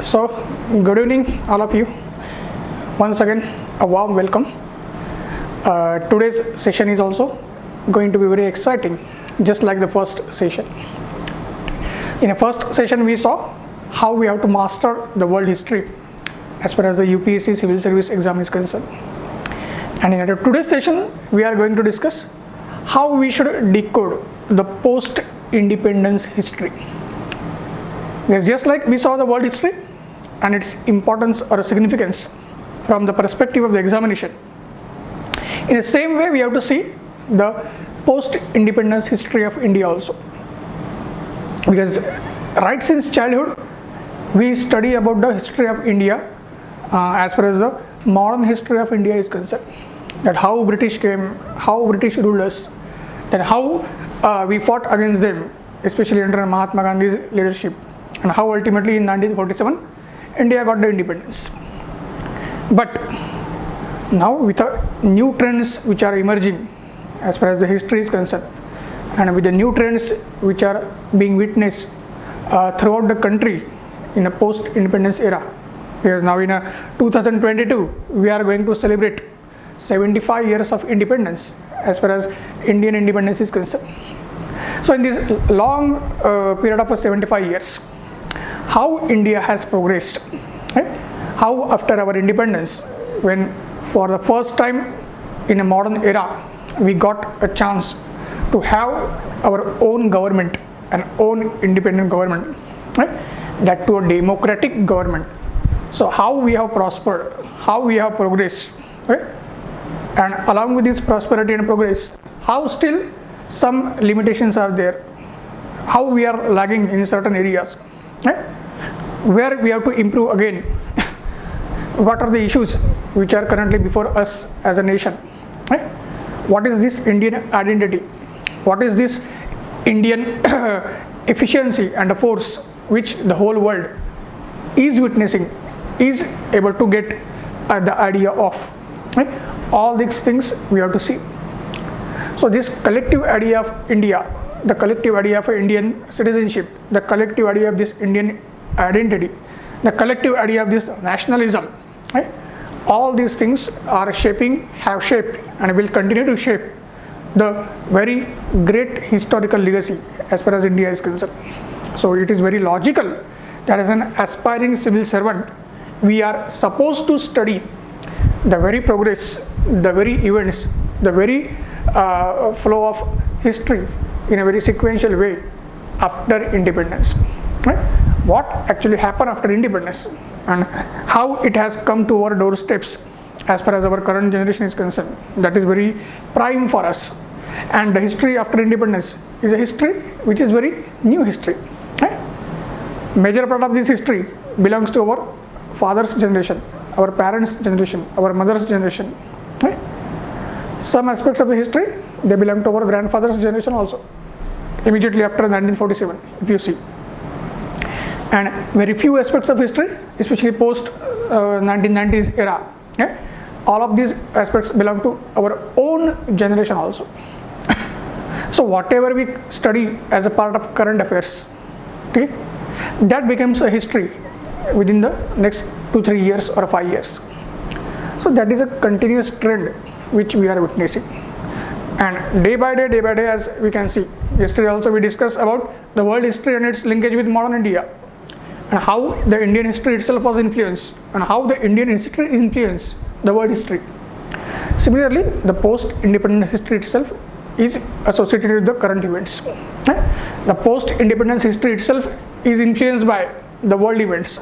So, good evening, all of you. Once again, a warm welcome. Today's session is also going to be very exciting, just like the first session. In the first session, we saw how we have to master the world history as far as the UPSC civil service exam is concerned. And in today's session, we are going to discuss how we should decode the post-independence history. Yes, just like we saw the world history and its importance or significance from the perspective of the examination, in the same way we have to see the post-independence history of India also. Because right since childhood, we study about the history of India as far as the modern history of India is concerned. That how British came, how British ruled us, then how we fought against them, especially under Mahatma Gandhi's leadership, and how ultimately in 1947 India got the independence. But now with the new trends which are emerging as far as the history is concerned, and with the new trends which are being witnessed throughout the country in a post-independence era, because now in 2022 we are going to celebrate 75 years of independence as far as Indian independence is concerned. So in this long period of 75 years, how India has progressed, right? How after our independence, when for the first time in a modern era we got a chance to have our own government, an own independent government, right? That to a democratic government. So how we have prospered, how we have progressed, right? And along with this prosperity and progress, how still some limitations are there, how we are lagging in certain areas, right? Where we have to improve again. What are the issues which are currently before us as a nation, right? What is this Indian identity? What is this Indian efficiency and the force which the whole world is witnessing, is able to get the idea of, right? All these things we have to see. So this collective idea of India, the collective idea of Indian citizenship, the collective idea of this Indian identity, the collective idea of this nationalism, right? All these things are shaping, have shaped, and will continue to shape the very great historical legacy as far as India is concerned. So it is very logical that as an aspiring civil servant, we are supposed to study the very progress, the very events, the very flow of history in a very sequential way after independence, right? What actually happened after independence and how it has come to our doorsteps as far as our current generation is concerned. That is very prime for us. And the history after independence is a history which is very new history, right? Major part of this history belongs to our father's generation, our parents' generation, our mother's generation, right? Some aspects of the history, they belong to our grandfather's generation also, immediately after 1947, if you see. And very few aspects of history, especially post 1990s era, okay? All of these aspects belong to our own generation also. So whatever we study as a part of current affairs, okay, that becomes a history within the next 2-3 years or 5 years. So that is a continuous trend which we are witnessing. And day by day, as we can see, yesterday also we discussed about the world history and its linkage with modern India, and how the Indian history itself was influenced, and how the Indian history influenced the world history. Similarly, the post-independence history itself is associated with the current events. The post-independence history itself is influenced by the world events,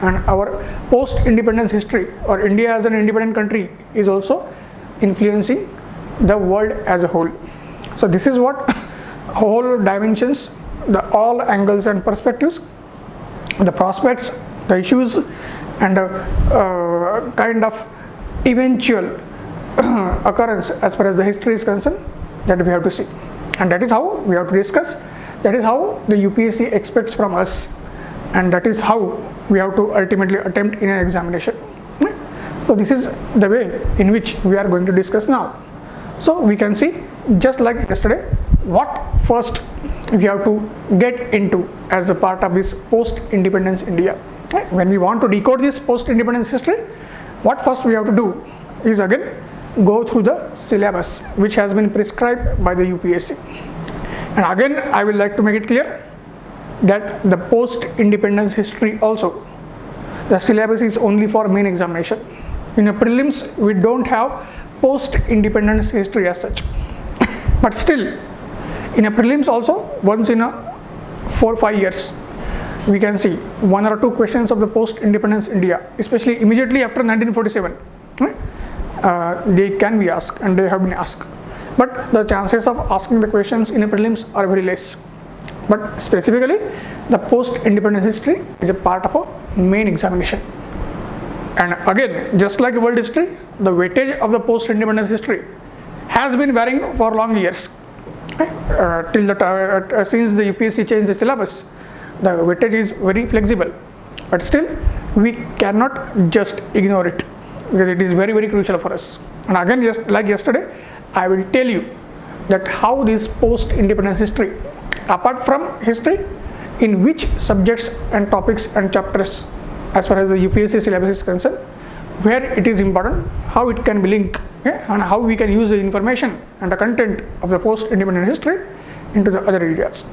and our post-independence history, or India as an independent country, is also influencing the world as a whole. So this is what whole dimensions, the all angles and perspectives, the prospects, the issues, and kind of eventual occurrence as far as the history is concerned, that we have to see. And that is how we have to discuss, that is how the UPSC expects from us, and that is how we have to ultimately attempt in an examination. So this is the way in which we are going to discuss now. So we can see, just like yesterday, what first we have to get into as a part of this post-independence India. Okay? When we want to decode this post-independence history, what first we have to do is again go through the syllabus which has been prescribed by the UPSC. And again I will like to make it clear that the post-independence history also, the syllabus is only for main examination. In a prelims we don't have post-independence history as such. But still, in a prelims also, once in a 4-5 years, we can see 1 or 2 questions of the post-independence India, especially immediately after 1947. They can be asked and they have been asked. But the chances of asking the questions in a prelims are very less. But specifically, the post-independence history is a part of a main examination. And again, just like world history, the weightage of the post-independence history has been varying for long years. Till the since the UPSC changed the syllabus, the weightage is very flexible. But still, we cannot just ignore it because it is very, very crucial for us. And again, just like yesterday, I will tell you that how this post-independence history, apart from history, in which subjects and topics and chapters as far as the UPSC syllabus is concerned, where it is important, how it can be linked, and how we can use the information and the content of the post-independent history into the other areas.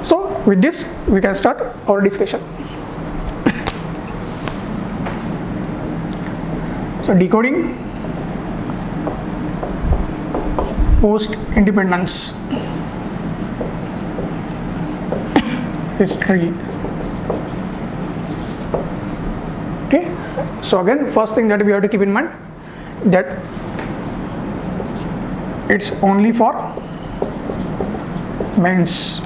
So with this we can start our discussion. So decoding post-independence history. Okay, so again, first thing that we have to keep in mind that it's only for mains.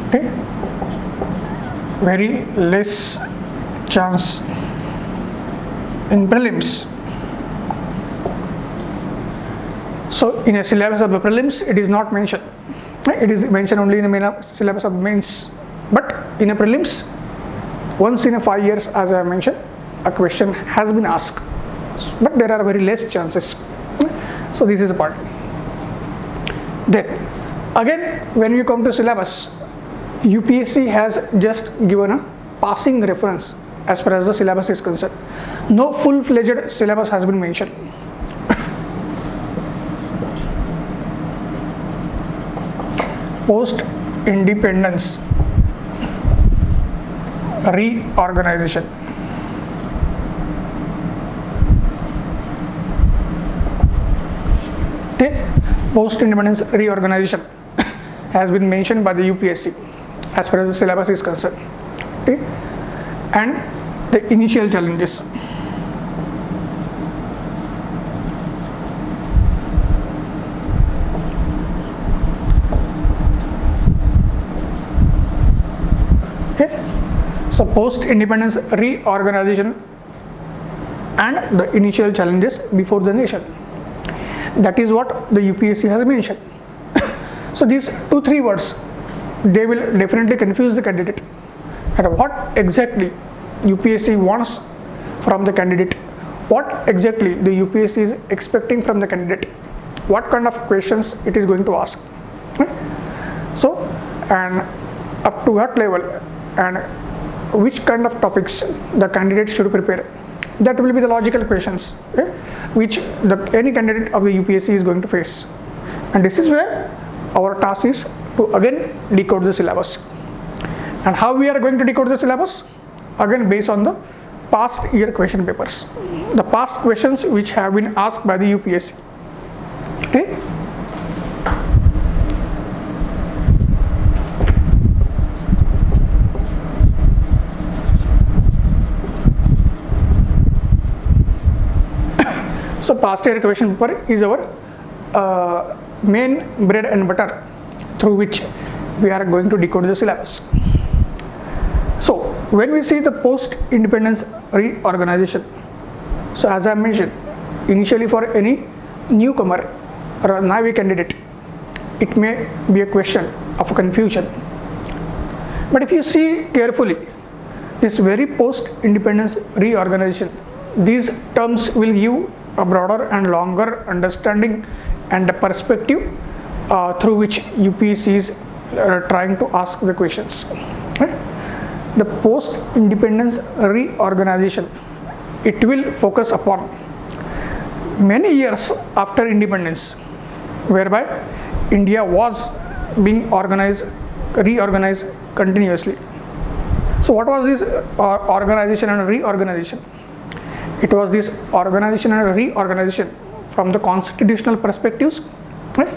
Okay, very less chance in prelims. So in a syllabus of the prelims, it is not mentioned. It is mentioned only in a syllabus of mains. But in a prelims, once in a 5 years, as I mentioned, a question has been asked. But there are very less chances. So this is a part. Then again, when we come to syllabus, UPSC has just given a passing reference as far as the syllabus is concerned. No full-fledged syllabus has been mentioned. Post-independence reorganization. Okay, post-independence reorganization has been mentioned by the UPSC as far as the syllabus is concerned. Okay, and the initial challenges. Okay, so post-independence reorganization and the initial challenges before the nation. That is what the UPSC has mentioned. So these 2-3 words, they will definitely confuse the candidate. And what exactly UPSC wants from the candidate, what exactly the UPSC is expecting from the candidate, what kind of questions it is going to ask. So, and up to what level and which kind of topics the candidate should prepare. That will be the logical questions, okay, which any candidate of the UPSC is going to face. And this is where our task is to again decode the syllabus. And how we are going to decode the syllabus? Again, based on the past year question papers, the past questions which have been asked by the UPSC. Okay. So past year question paper is our main bread and butter through which we are going to decode the syllabus. So when we see the post-independence reorganization, so as I mentioned, initially for any newcomer or a naive candidate, it may be a question of confusion. But if you see carefully, this very post-independence reorganization, these terms will give a broader and longer understanding and a perspective through which UPSC is trying to ask the questions. Right? the post-independence reorganization, it will focus upon many years after independence, whereby India was being reorganized continuously. So what was this organization and reorganization? It was this organization and reorganization from the constitutional perspectives, right?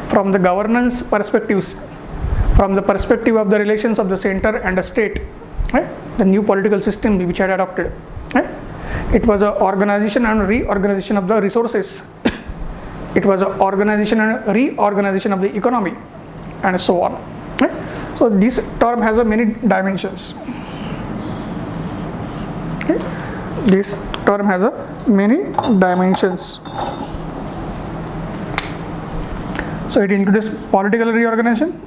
From the governance perspectives, from the perspective of the relations of the center and the state, right? The new political system which had adopted, right? It was an organization and reorganization of the resources. It was an organization and reorganization of the economy, and so on, right? So this term has a many dimensions. Okay? This term has a many dimensions. So it includes political reorganization,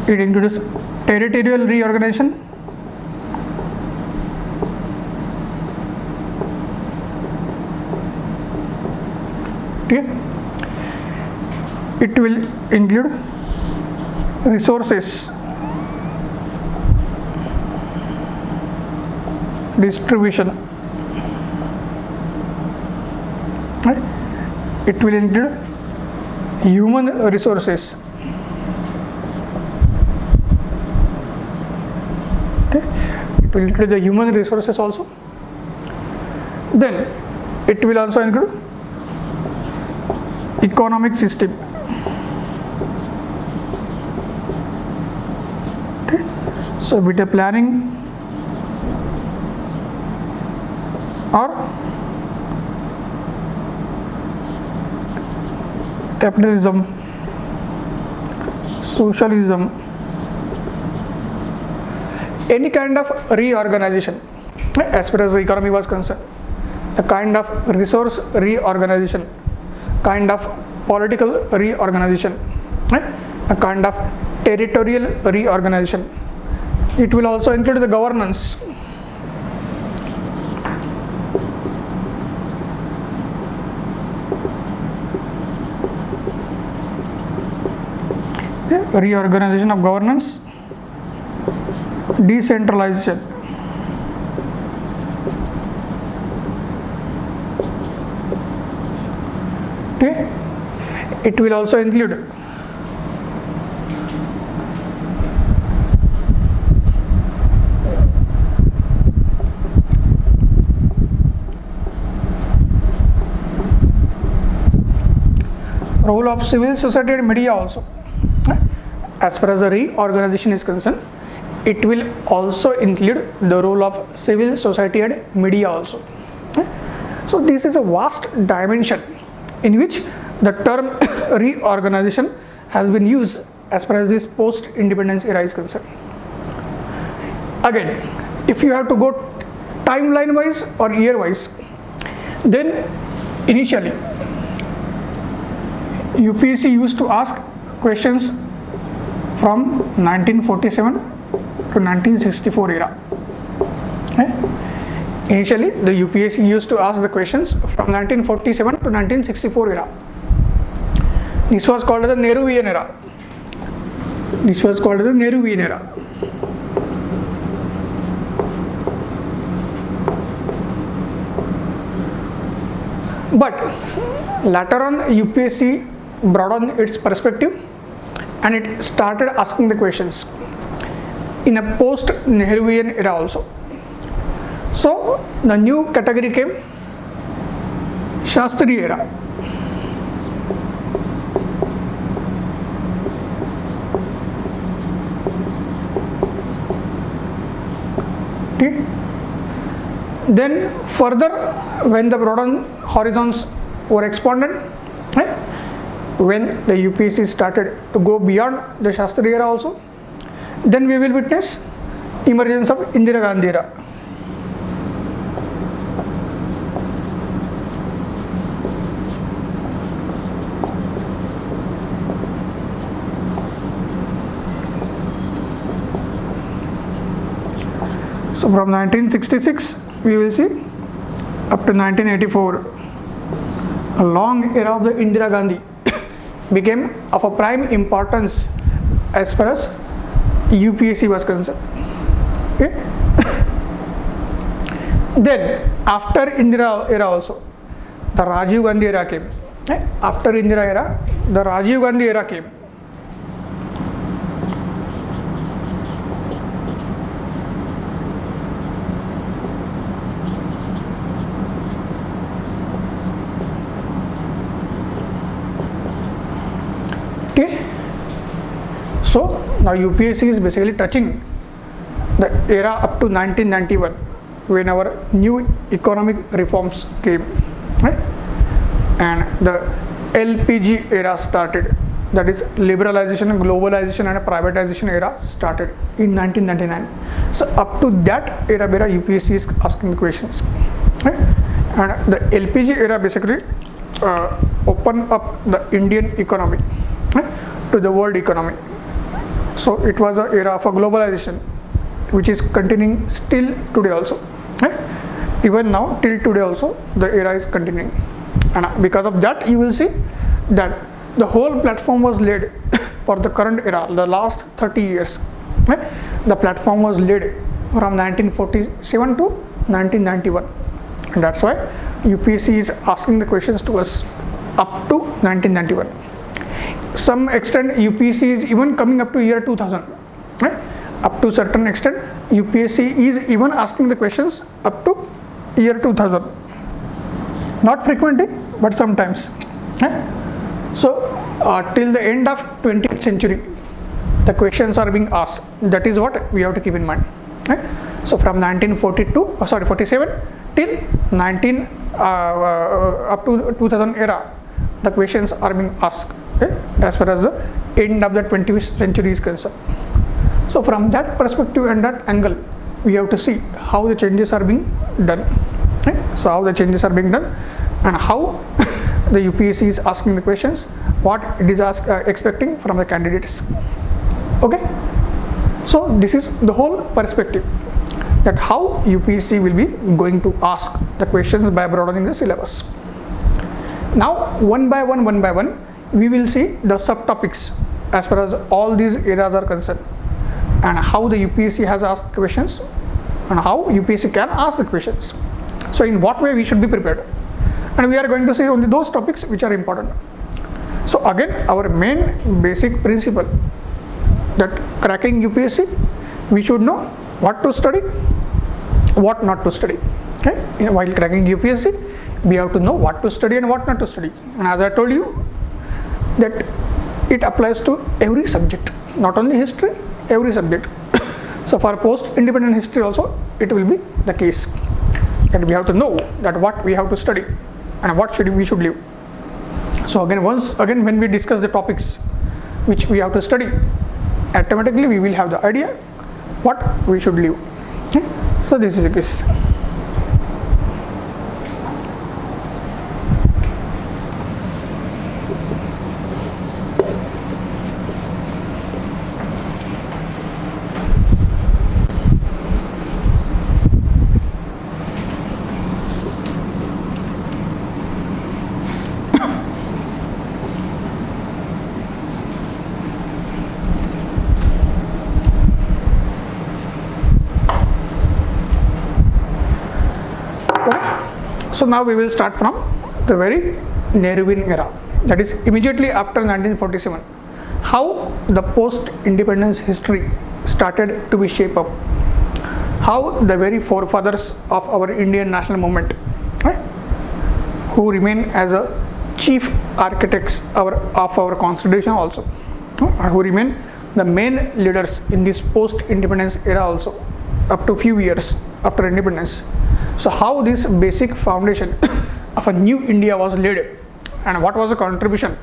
it includes territorial reorganization, okay. It will include resources distribution, right? It will include human resources, okay. It will include the human resources also. Then it will also include economic system, okay. So with the planning or capitalism, socialism, any kind of reorganization as far as the economy was concerned, the kind of resource reorganization, kind of political reorganization, right? A kind of territorial reorganization. It will also include the governance. Reorganization of governance, decentralization, okay. It will also include role of civil society and media also. As far as the reorganization is concerned, it will also include the role of civil society and media also. So this is a vast dimension in which the term reorganization has been used as far as this post-independence era is concerned. Again, if you have to go timeline wise or year wise, then initially UPSC used to ask questions from 1947 to 1964 era. Initially, the UPSC used to ask the questions from 1947 to 1964 era. This was called as the Nehruvian era. This was called as the Nehruvian era. But later on, UPSC broadened its perspective and it started asking the questions in a post-Nehruvian era also. So the new category came Shastri era. Okay. Then further, when the broadened horizons were expanded, when the UPSC started to go beyond the Shastri era also, then we will witness emergence of Indira Gandhi era. So from 1966 we will see up to 1984 a long era of the Indira Gandhi became of a prime importance as far as UPSC was concerned. Okay. Then after Indira era also, the Rajiv Gandhi era came. Okay. After Indira era, the Rajiv Gandhi era came. Okay. So now UPSC is basically touching the era up to 1991 when our new economic reforms came, right? And the LPG era started, that is liberalization, globalization and privatization era started in 1999. So up to that era where UPSC is asking the questions, right? And the LPG era basically opened up the Indian economy, right, to the world economy. So it was an era for globalization which is continuing still today also, right? Even now till today also the era is continuing, and because of that you will see that the whole platform was laid for the current era, the last 30 years, right? The platform was laid from 1947 to 1991, and that's why UPSC is asking the questions to us up to 1991. Some extent UPSC is even coming up to year 2000, right? Up to certain extent UPSC is even asking the questions up to year 2000, not frequently but sometimes, right? So till the end of 20th century the questions are being asked. That is what we have to keep in mind, right? So from 47 till 19 up to 2000 era the questions are being asked, okay, as far as the end of the 20th century is concerned. So from that perspective and that angle we have to see how the changes are being done, right? So how the changes are being done and how the UPSC is asking the questions, what it is expecting from the candidates. Okay, so this is the whole perspective, that how UPSC will be going to ask the questions by broadening the syllabus. Now one by one we will see the subtopics as far as all these eras are concerned, and how the UPSC has asked questions and how UPSC can ask the questions. So in what way we should be prepared, and we are going to see only those topics which are important. So again, our main basic principle, that cracking UPSC we should know what to study, what not to study, okay? While cracking UPSC we have to know what to study and what not to study, and as I told you that it applies to every subject, not only history, every subject. So for post-independent history also it will be the case, that we have to know that what we have to study and what we should leave. So once again when we discuss the topics which we have to study, automatically we will have the idea what we should leave, okay? So this is the case. So now we will start from the very Nehruvian era, that is immediately after 1947, how the post-independence history started to be shaped up, how the very forefathers of our Indian national movement, right, who remain as a chief architects of our constitution also, who remain the main leaders in this post-independence era also up to few years after independence. So how this basic foundation of a new India was laid, and what was the contribution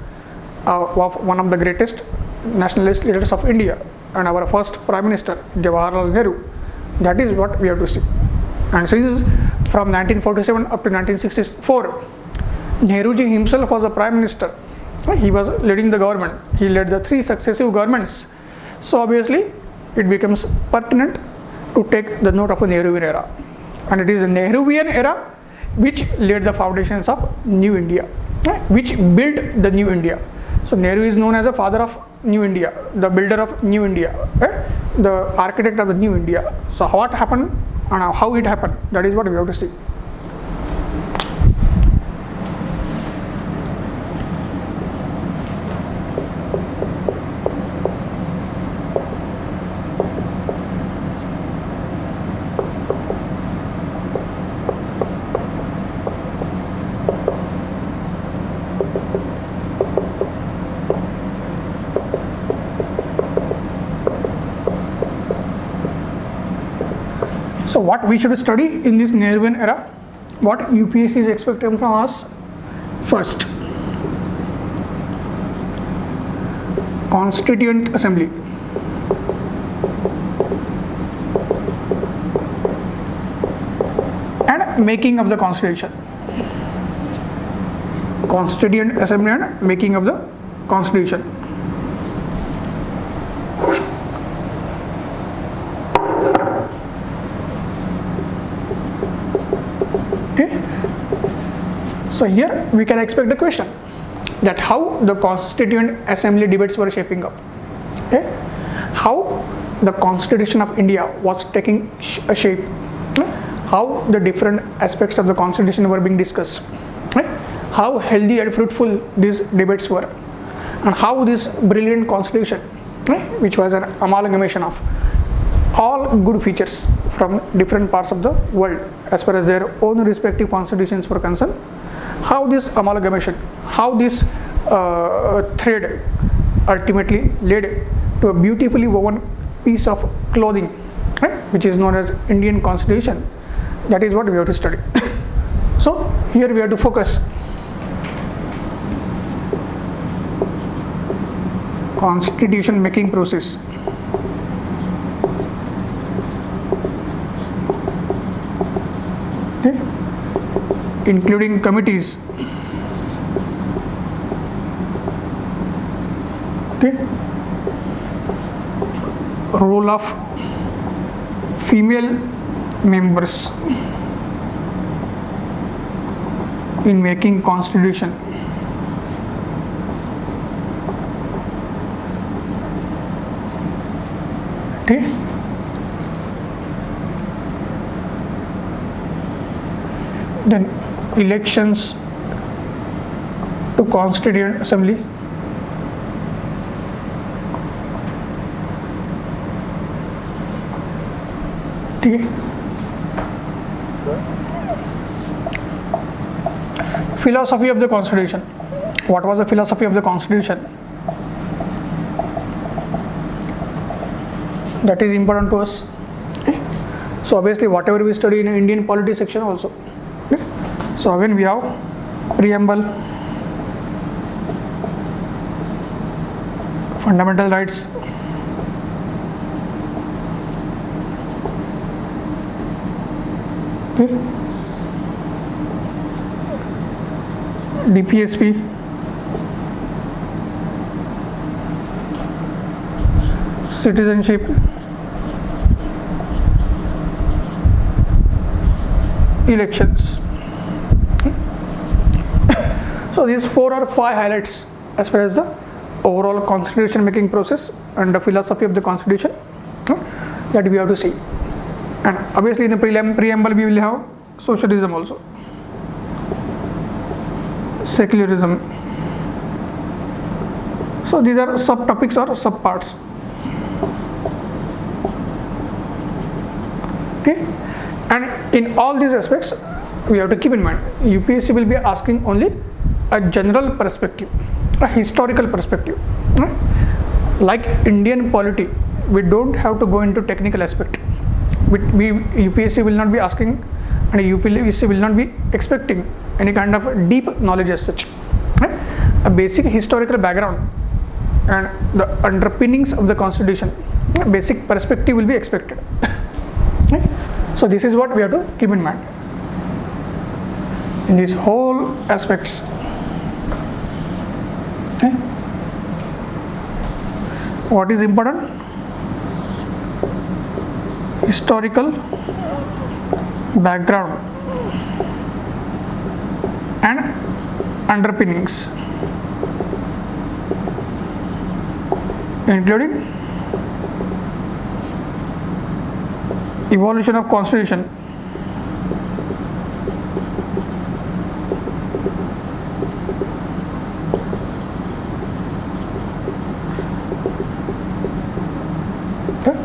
of one of the greatest nationalist leaders of India and our first Prime Minister Jawaharlal Nehru. That is what we have to see. And since from 1947 up to 1964, Nehruji himself was a Prime Minister. He was leading the government. He led the 3 successive governments. So obviously it becomes pertinent to take the note of a Nehruvian era. And it is the Nehruvian era which laid the foundations of New India. which built the new India. So Nehru is known as the father of new India, the builder of new India, the architect of the new India. So what happened and how it happened, that is what we have to see. So what we should study in this Nehruvian era, what UPSC is expecting from us. First, Constituent Assembly. And making of the Constitution. Constituent Assembly and making of the Constitution. So here we can expect the question that how the Constituent Assembly debates were shaping up, how the Constitution of India was taking a shape, how the different aspects of the Constitution were being discussed, how healthy and fruitful these debates were, and how this brilliant Constitution, which was an amalgamation of all good features from different parts of the world as far as their own respective constitutions were concerned, how this amalgamation, how this thread ultimately led to a beautifully woven piece of clothing, which is known as Indian Constitution. That is what we have to study. So here we have to focus constitution making process. Including committees, role of female members in making constitution, then elections to Constituent Assembly, philosophy of the Constitution. What was the philosophy of the Constitution? That is important to us. So obviously whatever we study in Indian polity section also. So again we have preamble, fundamental rights, DPSP, citizenship, elections. So these 4 or 5 highlights as far as the overall constitution making process and the philosophy of the constitution that we have to see. And obviously in the preamble we will have socialism also, secularism. So these are subtopics or subparts. And in all these aspects we have to keep in mind UPSC will be asking only a general perspective, a historical perspective. Like Indian polity, we don't have to go into technical aspect. UPSC will not be asking and UPSC will not be expecting any kind of deep knowledge as such. A basic historical background and the underpinnings of the constitution, basic perspective will be expected. So this is what we have to keep in mind in these whole aspects. What is important? Historical background and underpinnings, including evolution of constitution, okay.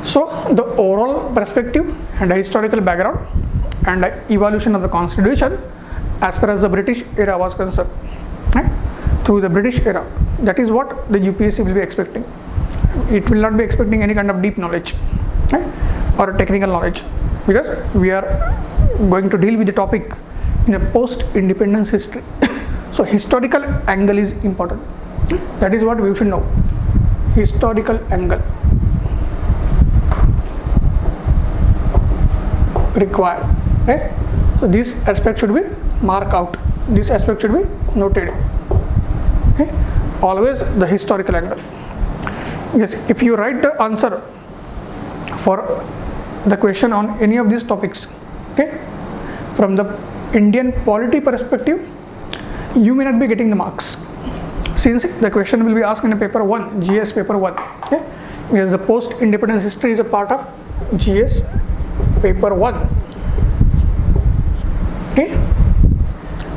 So the overall perspective and the historical background and the evolution of the constitution as far as the British era was concerned, right? Through the British era, that is what the UPSC will be expecting. It will not be expecting any kind of deep knowledge, right? Or technical knowledge, because we are going to deal with the topic in a post-independence history. So historical angle is important. That is what we should know. Historical angle required, right? So this aspect should be marked out. This aspect should be noted. Okay? Always the historical angle. Yes, if you write the answer for the question on any of these topics, okay, from the Indian polity perspective, you may not be getting the marks, since the question will be asked in a paper 1, GS paper 1, okay, because the post-independence history is a part of GS paper 1, okay.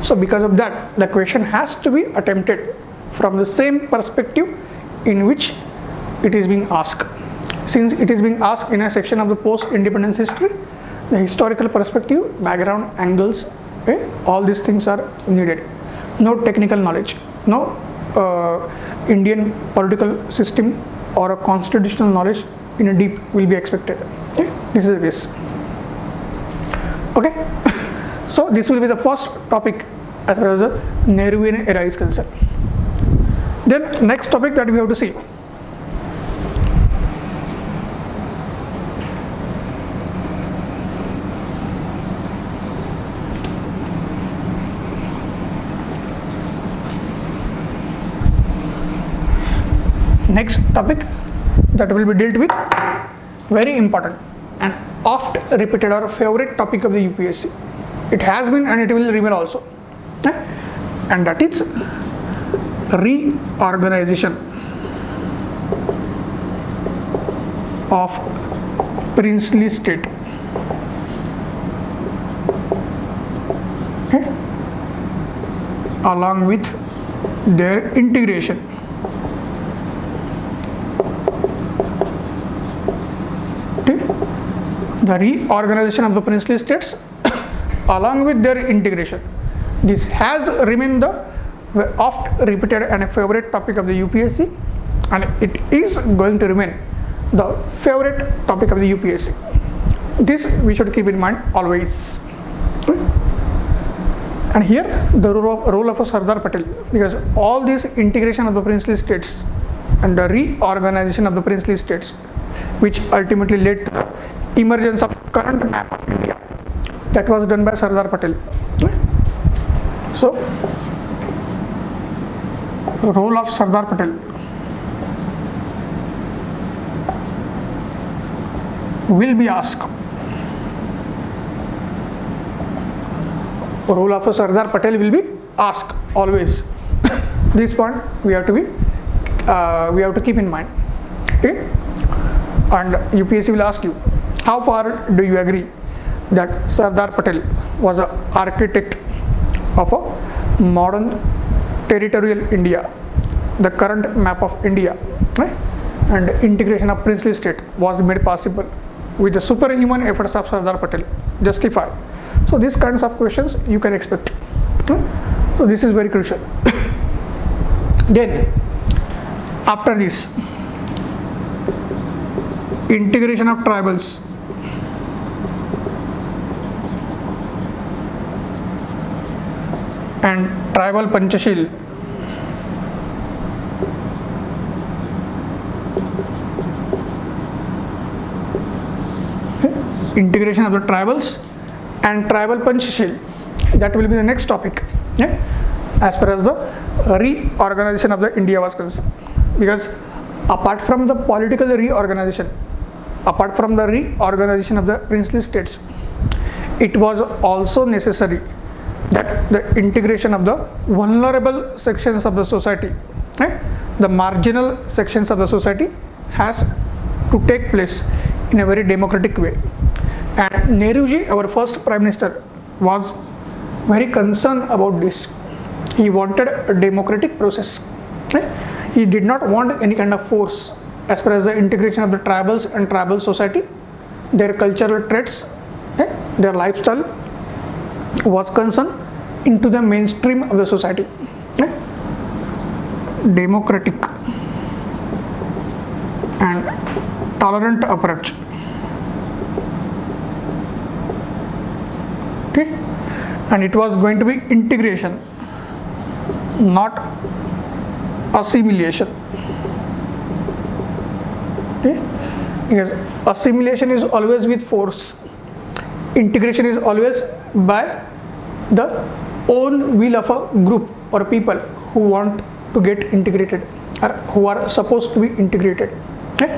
So because of that, the question has to be attempted from the same perspective in which it is being asked. Since it is being asked in a section of the post-independence history, the historical perspective, background, angles, okay, all these things are needed. No technical knowledge, no Indian political system or a constitutional knowledge in a deep will be expected. Okay? This is this. Okay. So this will be the first topic as far as the Nehruvian era is concerned. Then next topic that we have to see. Next topic that will be dealt with, very important and oft repeated or favorite topic of the UPSC. It has been and it will remain also, and that is reorganization of princely state. Okay. Along with their integration. The reorganization of the princely states along with their integration. This has remained the oft repeated and a favorite topic of the UPSC, and it is going to remain the favorite topic of the UPSC. This we should keep in mind always. And here the role of a Sardar Patel, because all this integration of the princely states and the reorganization of the princely states, which ultimately led to the emergence of current map of India, that was done by Sardar Patel. So, role of Sardar Patel will be asked. Role of Sardar Patel will be asked always. This point we have to keep in mind. Okay? And UPSC will ask you, how far do you agree that Sardar Patel was an architect of a modern territorial India, the current map of India, right? And integration of princely state was made possible with the superhuman efforts of Sardar Patel, justified. So these kinds of questions you can expect. So this is very crucial. Then after this, integration of tribals, and tribal Panchashil, integration of the tribals and tribal Panchashil, that will be the next topic, as far as the reorganization of the India was concerned. Because apart from the political reorganization, apart from the reorganization of the princely states, it was also necessary that the integration of the vulnerable sections of the society, the marginal sections of the society has to take place in a very democratic way. And Nehruji, our first Prime Minister, was very concerned about this. He wanted a democratic process. He did not want any kind of force as far as the integration of the tribals and tribal society, their cultural traits, their lifestyle was concerned into the mainstream of the society. Democratic and tolerant approach. Okay, and it was going to be integration, not assimilation. Okay, because assimilation is always with force, integration is always by the own will of a group or people who want to get integrated or who are supposed to be integrated. Okay,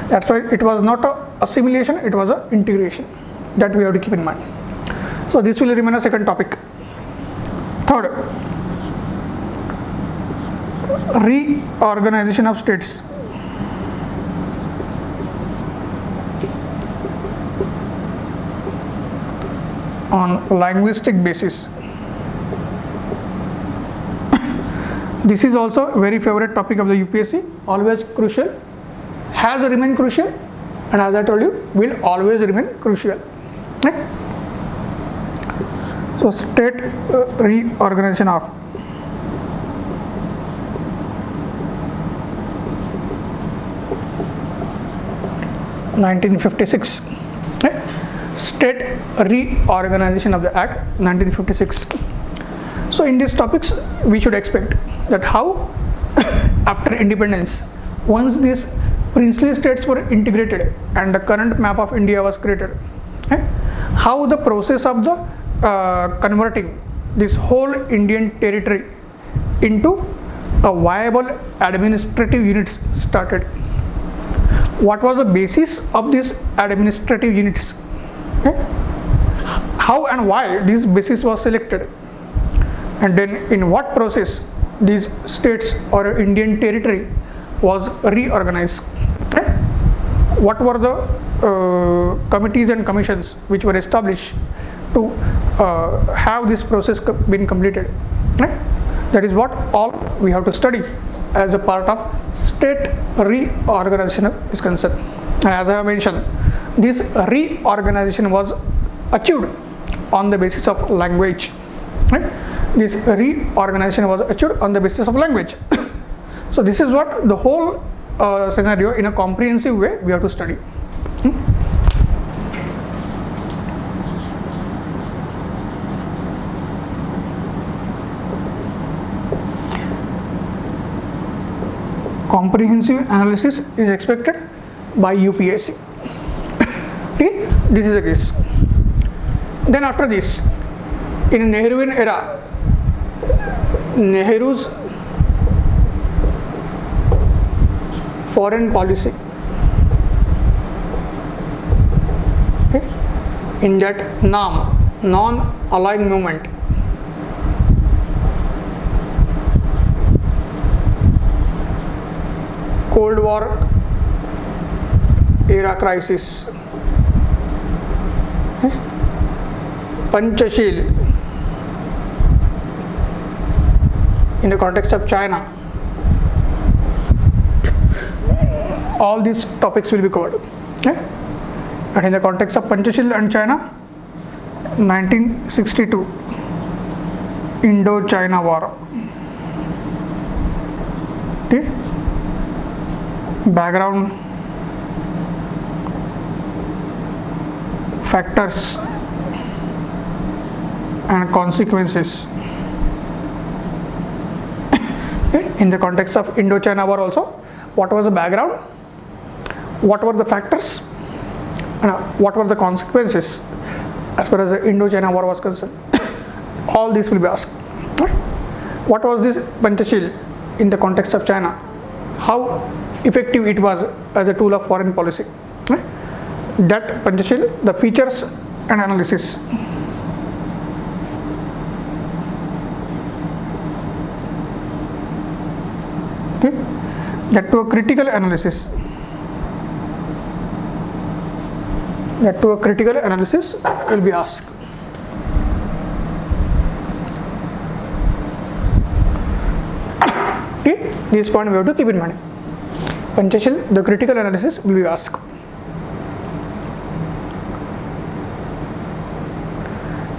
that's why it was not a assimilation, it was a integration. That we have to keep in mind. So this will remain a second topic. Third, reorganization of states. On linguistic basis. This is also a very favorite topic of the UPSC, always crucial, has remained crucial, and as I told you, will always remain crucial. Okay? So state reorganization of (1956). Okay? State Reorganization of the Act 1956. So in these topics we should expect that how after independence, once these princely states were integrated and the current map of India was created, how the process of the converting this whole Indian territory into a viable administrative units started. What was the basis of these administrative units? How and why this basis was selected, and then in what process these states or Indian territory was reorganized. What were the committees and commissions which were established to have this process been completed. That is what all we have to study as a part of state reorganization is concerned. And as I have mentioned, this reorganization was achieved on the basis of language. This reorganization was achieved on the basis of language. So this is what the whole scenario in a comprehensive way we have to study. Comprehensive analysis is expected by UPSC. Okay, this is the case. Then after this, in Nehruvian era, Nehru's foreign policy, okay, in that non-aligned movement, Cold War era crisis, okay, Panchashil in the context of China, all these topics will be covered. Okay? And in the context of Panchashil and China, 1962 Indo-China War. Okay? Background, factors and consequences. Okay? In the context of Indo-China War also, what was the background, what were the factors, and what were the consequences as far as the Indo-China War was concerned. All this will be asked. What was this Panchashil in the context of China? How effective it was as a tool of foreign policy. That Panchashil, the features and analysis. That to a critical analysis. That to a critical analysis will be asked. Okay, this point we have to keep in mind. Panchashil, the critical analysis will be asked.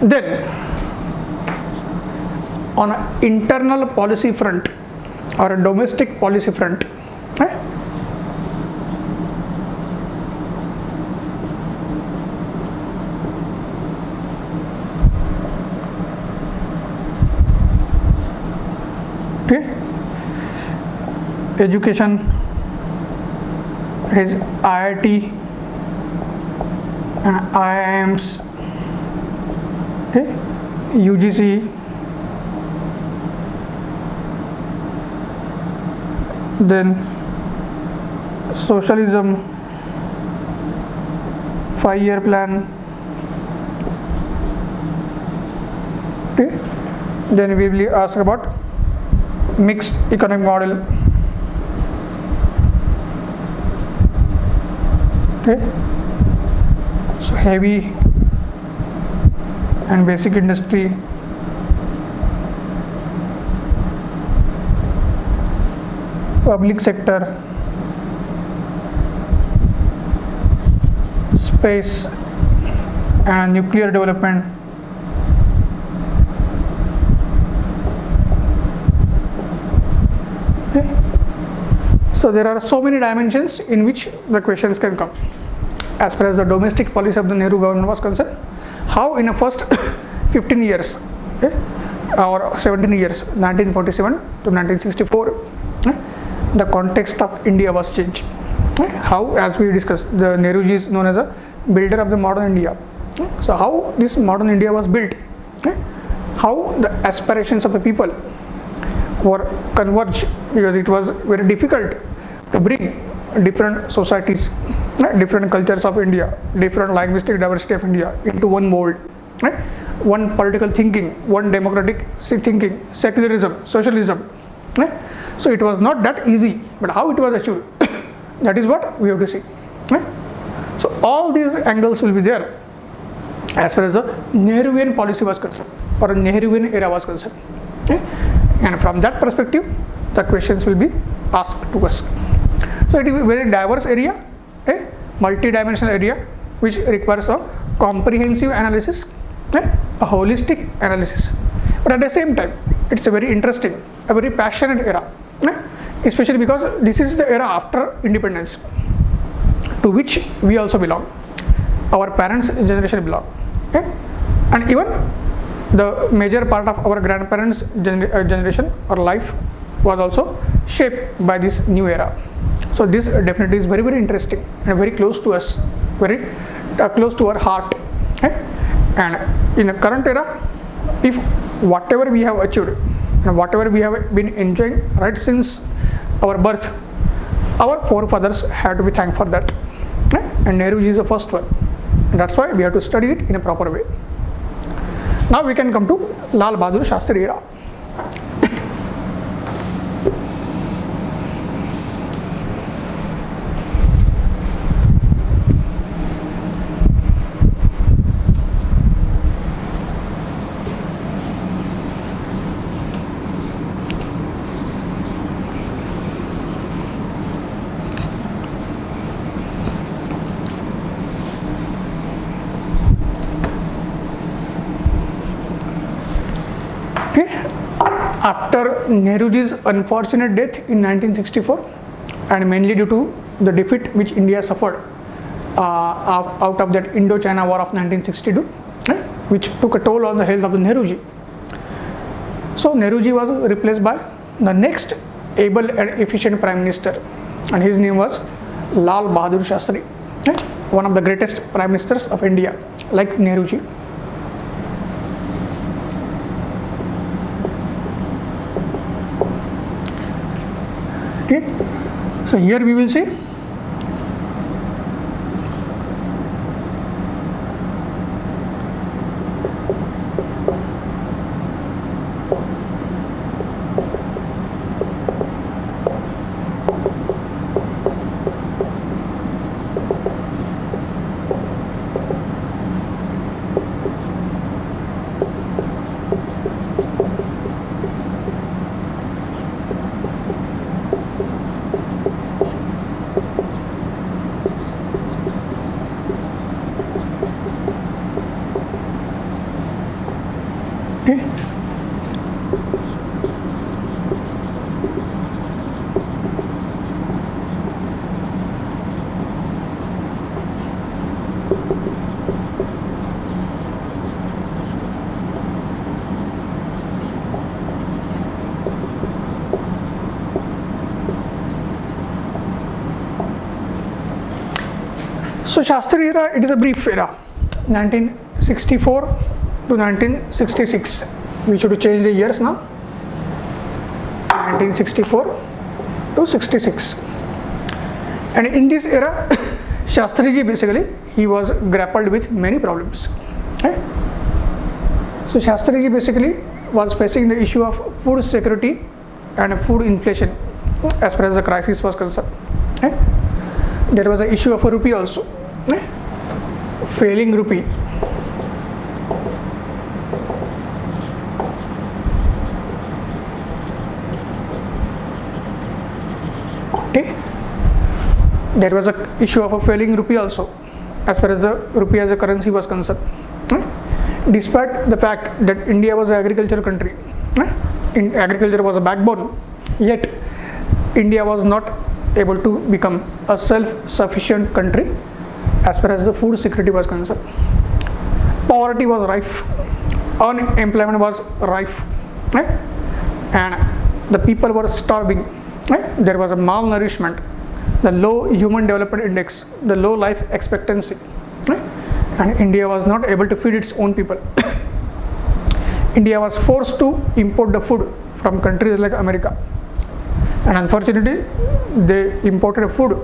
Then, on an internal policy front or a domestic policy front, okay, education is IIT and IIMs, okay, UGC, then socialism, 5-year plan, okay, then we will ask about mixed economic model, okay, so heavy and basic industry, public sector, space and nuclear development, okay. So there are so many dimensions in which the questions can come. As far as the domestic policy of the Nehru government was concerned, how in the first 15 years, okay, or 17 years, 1947 to 1964, the context of India was changed. How, as we discussed, the Nehruji is known as a builder of the modern India. So how this modern India was built, how the aspirations of the people were converged, because it was very difficult to bring different societies, different cultures of India, different linguistic diversity of India into one mold, one political thinking, one democratic thinking, secularism, socialism. So it was not that easy, but how it was achieved, that is what we have to see. So all these angles will be there as far as the Nehruvian policy was concerned, or Nehruvian era was concerned. And from that perspective, the questions will be asked to us. So it is a very diverse area, a multi-dimensional area, which requires a comprehensive analysis, a holistic analysis. But at the same time, it's a very interesting, a very passionate era, especially because this is the era after independence, to which we also belong. Our parents' generation belong, and even the major part of our grandparents' generation or life was also shaped by this new era. So this definitely is very, very interesting and very close to us, very close to our heart. And in the current era, if whatever we have achieved and whatever we have been enjoying right since our birth, our forefathers had to be thanked for that. And Nehruji is the first one. And that's why we have to study it in a proper way. Now we can come to Lal Bahadur Shastri era. After Nehruji's unfortunate death in 1964, and mainly due to the defeat which India suffered out of that Indo-China War of 1962, which took a toll on the health of the Nehruji. So Nehruji was replaced by the next able and efficient Prime Minister, and his name was Lal Bahadur Shastri, one of the greatest Prime Ministers of India, like Nehruji. Okay, so here we will see So Shastri era, it is a brief era, 1964 to 1966. We should change the years now. 1964 to 66. And in this era, Shastriji basically, he was grappled with many problems. Okay? So Shastriji basically was facing the issue of food security and food inflation as far as the crisis was concerned. Okay? There was an issue of a rupee also. Okay? Failing rupee. Okay? There was an issue of a failing rupee also as far as the rupee as a currency was concerned. Okay? Despite the fact that India was an agricultural country, agriculture was a backbone, yet India was not able to become a self-sufficient country as far as the food security was concerned. Poverty was rife, unemployment was rife, and the people were starving. There was a malnourishment, the low human development index, the low life expectancy, and India was not able to feed its own people. India was forced to import the food from countries like America, and unfortunately they imported food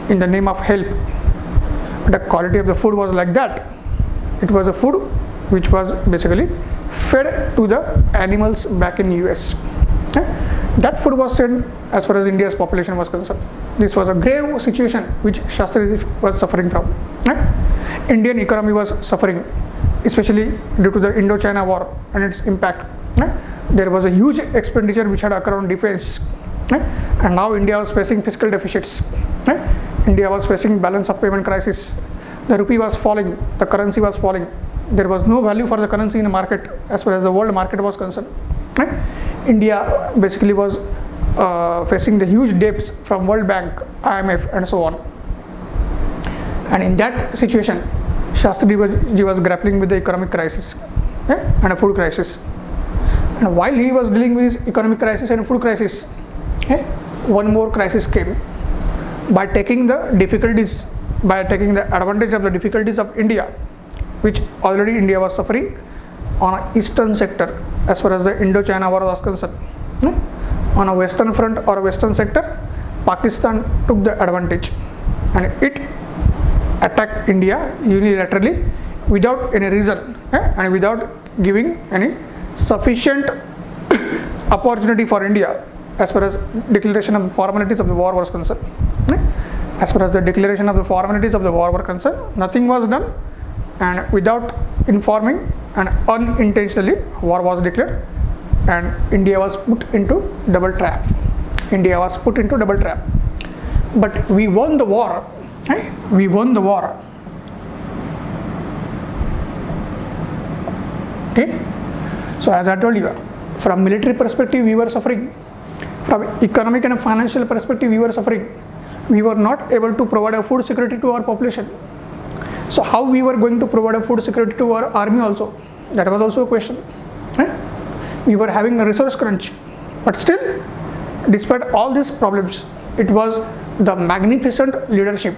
in the name of help. The quality of the food was like that. It was a food which was basically fed to the animals back in US. That food was sent as far as India's population was concerned. This was a grave situation which Shastriji was suffering from. Indian economy was suffering, especially due to the Indo-China war and its impact. There was a huge expenditure which had occurred on defense, and now India was facing fiscal deficits. India was facing balance of payment crisis. The rupee was falling, the currency was falling. There was no value for the currency in the market as far as the world market was concerned. India basically was facing the huge debts from World Bank, IMF and so on. And in that situation, Shastriji was grappling with the economic crisis and a food crisis. And while he was dealing with this economic crisis and food crisis, one more crisis came. By taking the advantage of the difficulties of India, which already India was suffering on an eastern sector as far as the Indo-China war was concerned. On a western front or a western sector, Pakistan took the advantage and it attacked India unilaterally without any reason and without giving any sufficient opportunity for India as far as declaration of the formalities of the war was concerned. As far as the declaration of the formalities of the war were concerned, nothing was done, and without informing and unintentionally war was declared and India was put into double trap. But we won the war. We won the war. Okay. So as I told you, from military perspective we were suffering. From economic and financial perspective we were suffering. We were not able to provide a food security to our population. So how we were going to provide a food security to our army also? That was also a question. We were having a resource crunch. But still, despite all these problems, it was the magnificent leadership,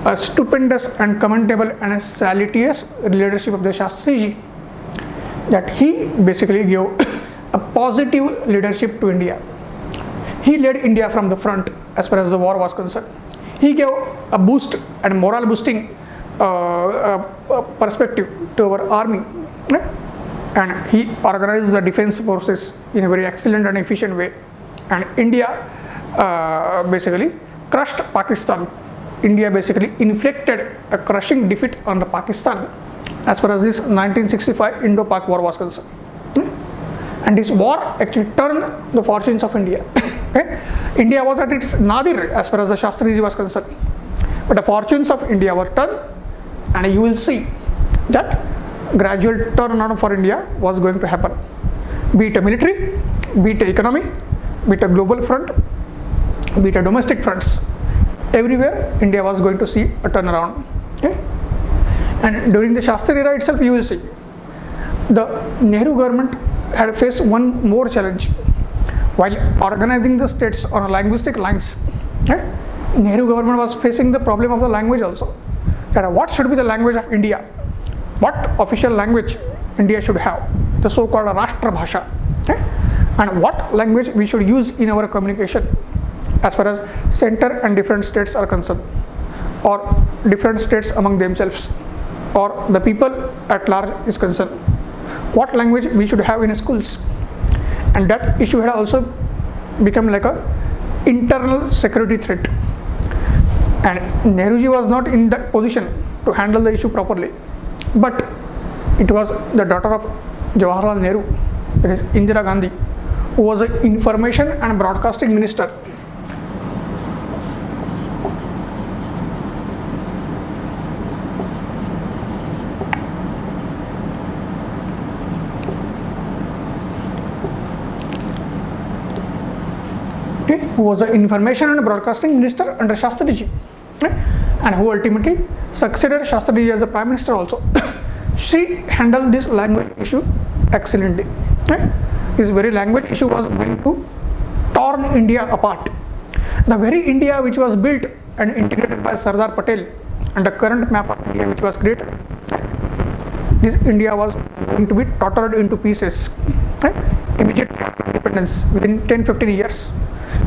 a stupendous and commendable and a salutous leadership of the Shastriji, that he basically gave a positive leadership to India. He led India from the front as far as the war was concerned. He gave a boost and moral boosting perspective to our army, and he organized the defense forces in a very excellent and efficient way. And India basically crushed Pakistan. India basically inflicted a crushing defeat on the Pakistan as far as this 1965 Indo-Pak war was concerned. And this war actually turned the fortunes of India. India was at its nadir as far as the Shastriji was concerned. But the fortunes of India were turned, and you will see that gradual turnaround for India was going to happen. Be it a military, be it a economy, be it a global front, be it a domestic fronts. Everywhere India was going to see a turnaround. And during the Shastri era itself, you will see the Nehru government had faced one more challenge. While organizing the states on a linguistic lines, Nehru government was facing the problem of the language also. That what should be the language of India? What official language India should have? The so-called Rashtra Bhasha. Okay? And what language we should use in our communication as far as center and different states are concerned, or different states among themselves, or the people at large is concerned. What language we should have in schools? And that issue had also become like a internal security threat. And Nehruji was not in that position to handle the issue properly. But it was the daughter of Jawaharlal Nehru, that is Indira Gandhi, who was an information and broadcasting minister. Who was the information and broadcasting minister under Shastriji, and who ultimately succeeded Shastriji as the prime minister also. She handled this language issue excellently. This very language issue was going to torn India apart. The very India which was built and integrated by Sardar Patel and the current map of India which was created, this India was going to be tortured into pieces. Immediate independence within 10-15 years.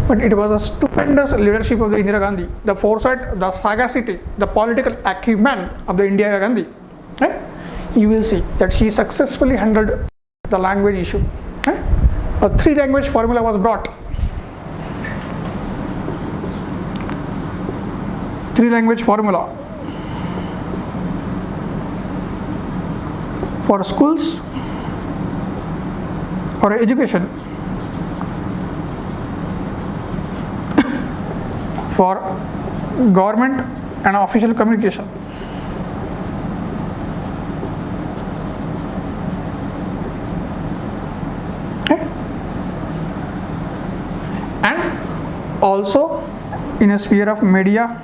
But it was a stupendous leadership of the Indira Gandhi, the foresight, the sagacity, the political acumen of the Indira Gandhi. You will see that she successfully handled the language issue. A 3-language formula was brought. 3-language formula for schools or education, for government and official communication. And also in a sphere of media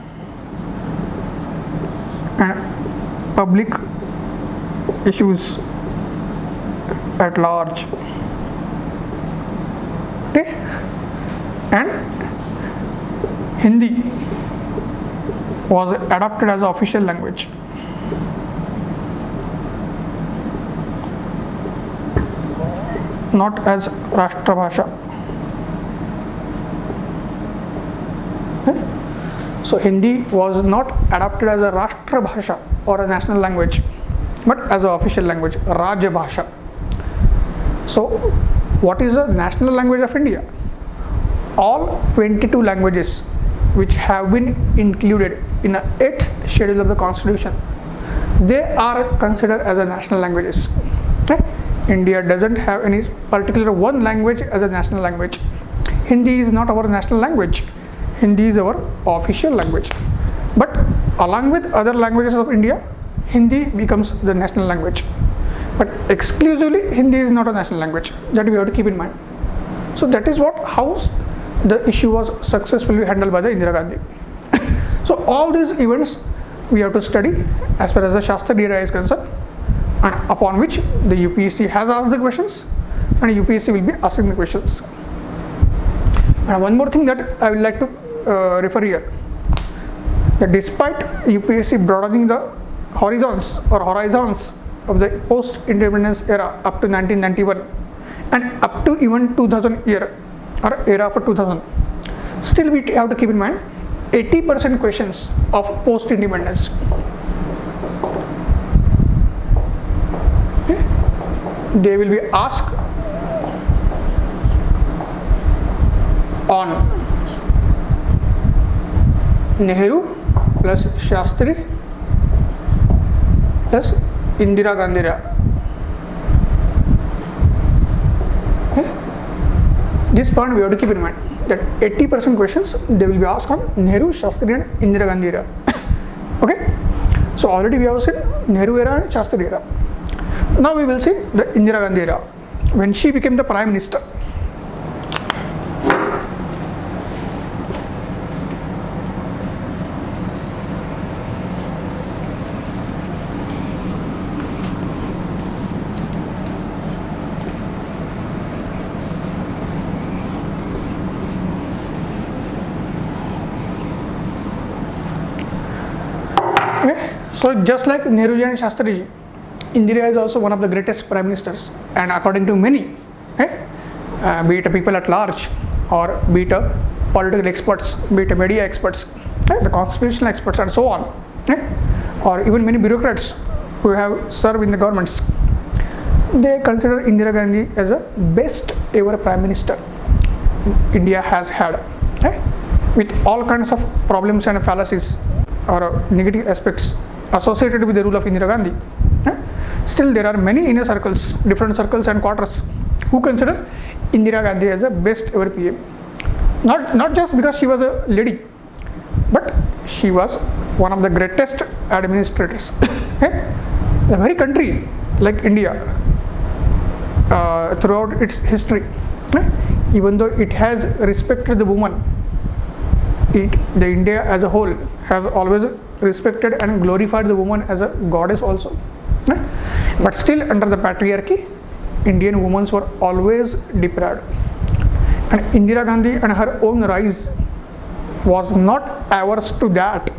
and public issues at large. Okay? And Hindi was adopted as an official language. Not as Rashtra Bhasha. So Hindi was not adopted as a Rashtra Bhasha or a national language, but as an official language, Rajya Bhasha. So what is the national language of India? All 22 languages which have been included in the 8th schedule of the Constitution, they are considered as a national languages. India doesn't have any particular one language as a national language. Hindi is not our national language. Hindi is our official language. But along with other languages of India, Hindi becomes the national language. But exclusively Hindi is not a national language. That we have to keep in mind. So that is how the issue was successfully handled by the Indira Gandhi. So all these events we have to study as far as the Shastri era is concerned, and upon which the UPSC has asked the questions and UPSC will be asking the questions. And one more thing that I would like to refer here, that despite UPSC broadening the horizons of the post-independence era up to 1991 and up to even 2000 year or era for 2000, still we have to keep in mind 80% questions of post-independence. Okay? They will be asked on Nehru plus Shastri plus Indira Gandhi Era. Okay? This point we have to keep in mind, that 80% questions they will be asked on Nehru, Shastri and Indira Gandhi Era. Okay? So already we have seen Nehru era and Shastri era. Now we will see the Indira Gandhi era, when she became the Prime Minister. Okay, so just like Nehru and Shastriji, Indira is also one of the greatest prime ministers, and according to many, be it people at large or be it political experts, be it media experts, the constitutional experts, and so on, or even many bureaucrats who have served in the governments, they consider Indira Gandhi as a best ever prime minister India has had, with all kinds of problems and fallacies or negative aspects associated with the rule of Indira Gandhi. Still, there are many inner circles, different circles and quarters, who consider Indira Gandhi as the best ever PM. Not just because she was a lady, but she was one of the greatest administrators. A very country like India, throughout its history, even though it has respected the woman, the India as a whole has always respected and glorified the woman as a goddess also. But still, under the patriarchy, Indian women were always deprived. And Indira Gandhi and her own rise was not averse to that.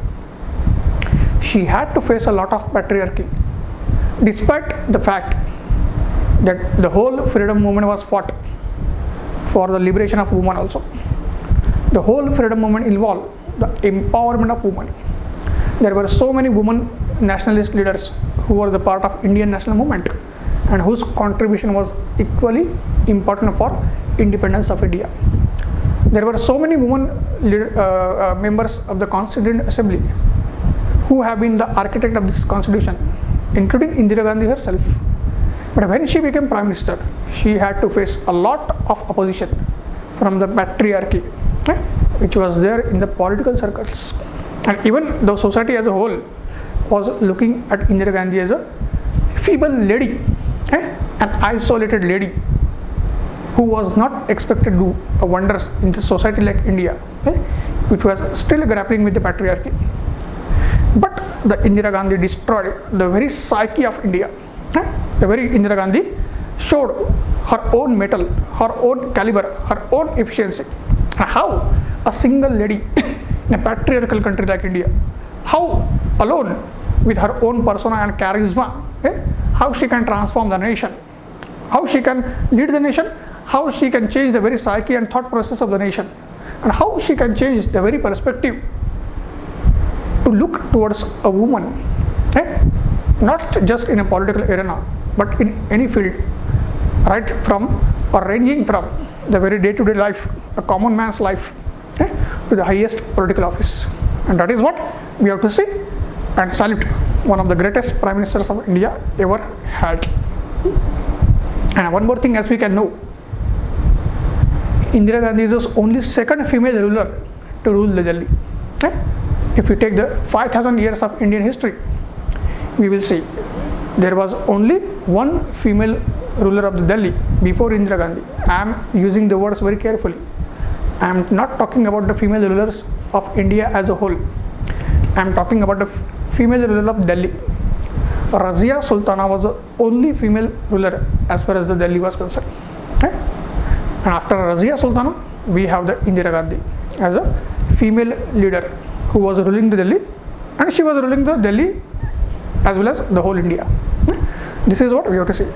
She had to face a lot of patriarchy, despite the fact that the whole freedom movement was fought for the liberation of women also. The whole freedom movement involved the empowerment of women. There were so many women nationalist leaders who were the part of Indian national movement and whose contribution was equally important for independence of India. There were so many women members of the Constituent Assembly who have been the architect of this constitution, including Indira Gandhi herself. But when she became prime minister, she had to face a lot of opposition from the patriarchy, which was there in the political circles. And even the society as a whole was looking at Indira Gandhi as a feeble lady, an isolated lady who was not expected to do wonders in the society like India, which was still grappling with the patriarchy. But the Indira Gandhi destroyed the very psyche of India. The very Indira Gandhi showed her own mettle, her own caliber, her own efficiency. How a single lady in a patriarchal country like India, how alone with her own persona and charisma, how she can transform the nation, how she can lead the nation, how she can change the very psyche and thought process of the nation, and how she can change the very perspective to look towards a woman, not just in a political arena, but in any field, right from or ranging from the very day-to-day life, a common man's life, to the highest political office. And that is what we have to see and salute one of the greatest prime ministers of India ever had. And one more thing, as we can know, Indira Gandhi is the only second female ruler to rule the Delhi. If we take the 5,000 years of Indian history, we will see there was only one female ruler of the Delhi before Indira Gandhi. I am using the words very carefully. I am not talking about the female rulers of India as a whole. I am talking about the female ruler of Delhi. Razia Sultana was the only female ruler as far as the Delhi was concerned. And after Razia Sultana, we have the Indira Gandhi as a female leader who was ruling the Delhi, and she was ruling the Delhi as well as the whole India. This is what we have to see.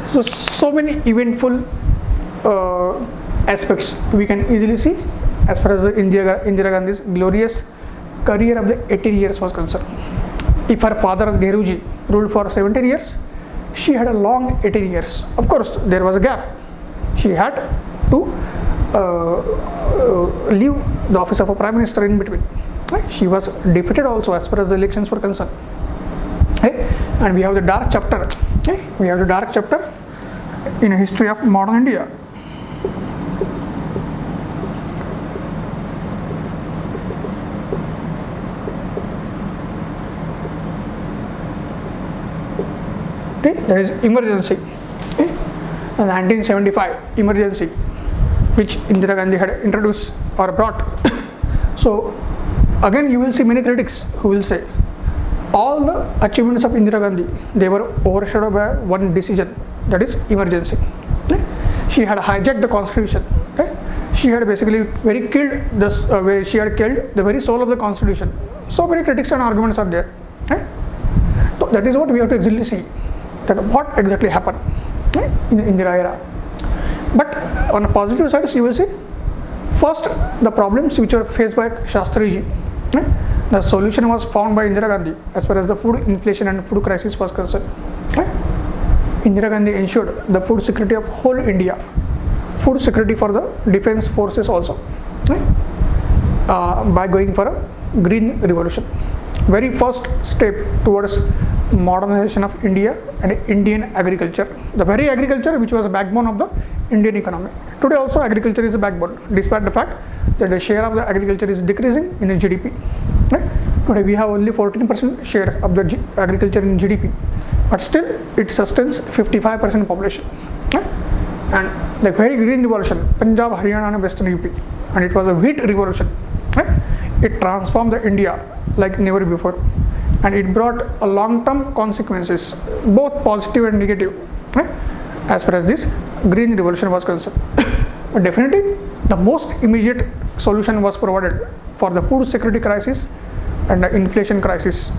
So many eventful aspects we can easily see as far as the Indira Gandhi's glorious career of the 18 years was concerned. If her father Nehruji ruled for 17 years, she had a long 18 years. Of course, there was a gap. She had to leave the office of a prime minister in between. She was defeated also as far as the elections were concerned. And we have the dark chapter. We have the dark chapter in a history of modern India. There is emergency, the 1975 emergency, which Indira Gandhi had introduced or brought. So again you will see many critics who will say all the achievements of Indira Gandhi, they were overshadowed by one decision, that is emergency. She had hijacked the constitution. She had basically she had killed the very soul of the constitution. So many critics and arguments are there. So that is what we have to exactly see, that what exactly happened in the Indira era. But on a positive side, you will see first the problems which were faced by Shastriji. The solution was found by Indira Gandhi as far as the food inflation and food crisis was concerned. Indira Gandhi ensured the food security of whole India, food security for the defense forces also, by going for a green revolution. Very first step towards modernization of India and Indian agriculture, the very agriculture which was a backbone of the Indian economy. Today also agriculture is a backbone, despite the fact that the share of the agriculture is decreasing in the GDP. Today we have only 14% share of the agriculture in GDP, but still it sustains 55% population. And the very green revolution, Punjab, Haryana and Western UP, and it was a wheat revolution. It transformed the India like never before, and it brought a long-term consequences, both positive and negative, as far as this green revolution was concerned. But definitely the most immediate solution was provided for the food security crisis and the inflation crisis,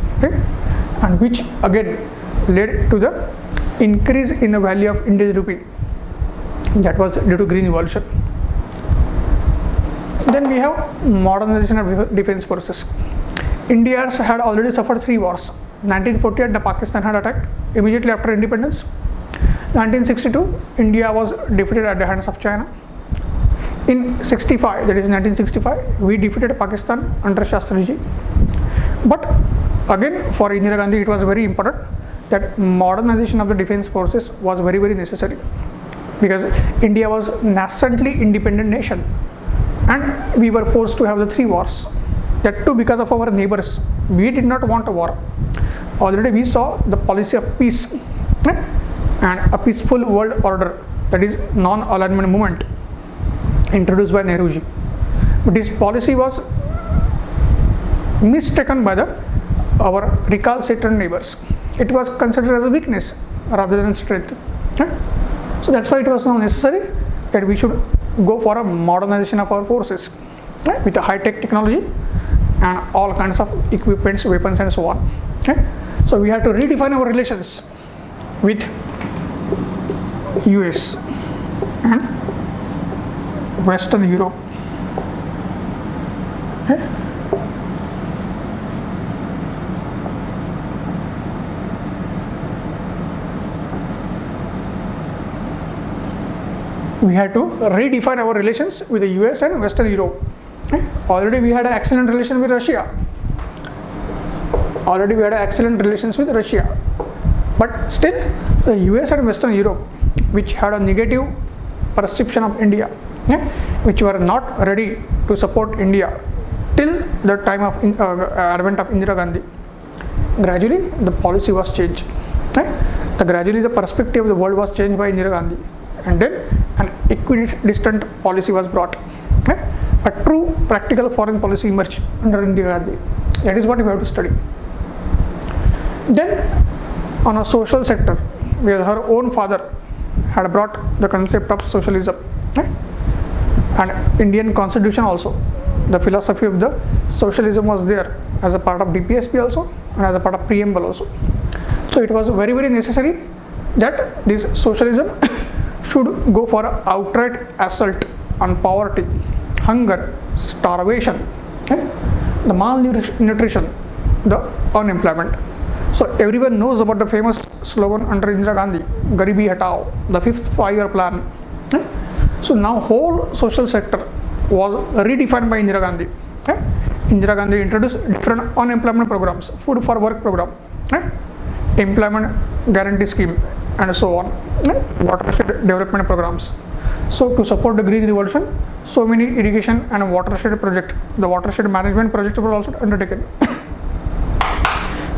and which again led to the increase in the value of Indian rupee. That was due to green revolution. Then we have modernization of defense forces. India had already suffered 3 wars. 1948, the Pakistan had attacked immediately after independence. 1962, India was defeated at the hands of China. In 65, that is 1965, we defeated Pakistan under Shastriji. But again, for Indira Gandhi, it was very important that modernization of the defense forces was very, very necessary, because India was nascently independent nation, and we were forced to have the 3 wars. That too because of our neighbors. We did not want a war. Already we saw the policy of peace and a peaceful world order, that is non-alignment movement, introduced by Nehruji. But this policy was mistaken by our recalcitrant neighbors. It was considered as a weakness rather than strength. So that's why it was now necessary that we should go for a modernization of our forces, with a high-tech technology and all kinds of equipments, weapons and so on. So we have to redefine our relations with US and Western Europe. We had to redefine our relations with the US and Western Europe. Already we had an excellent relation with Russia. But still, the US and Western Europe, which had a negative perception of India, which were not ready to support India till the time of advent of Indira Gandhi, gradually the policy was changed. Gradually the perspective of the world was changed by Indira Gandhi, and then an equidistant policy was brought. A true practical foreign policy emerged under Indira Gandhi. That is what we have to study. Then on a social sector, where her own father had brought the concept of socialism, and Indian constitution also, the philosophy of the socialism was there as a part of DPSP also and as a part of preamble also. So it was very, very necessary that this socialism should go for outright assault on poverty, hunger, starvation, the malnutrition, the unemployment. So everyone knows about the famous slogan under Indira Gandhi, Garibi Hatao, the 5th 5-year plan. So now whole social sector was redefined by Indira Gandhi. Indira Gandhi introduced different unemployment programs, food for work program, employment guarantee scheme, and so on, watershed development programs. So to support the Green Revolution, so many irrigation and watershed project, the watershed management project were also undertaken.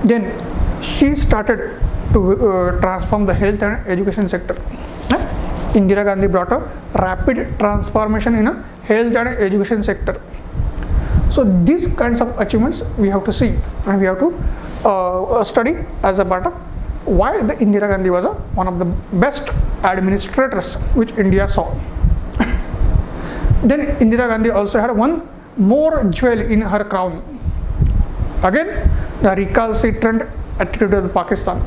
Then she started to transform the health and education sector. Indira Gandhi brought a rapid transformation in a health and education sector. So these kinds of achievements we have to see, and we have to study as a part of why the Indira Gandhi was one of the best administrators which India saw. Then Indira Gandhi also had one more jewel in her crown. Again, the recalcitrant attitude of Pakistan,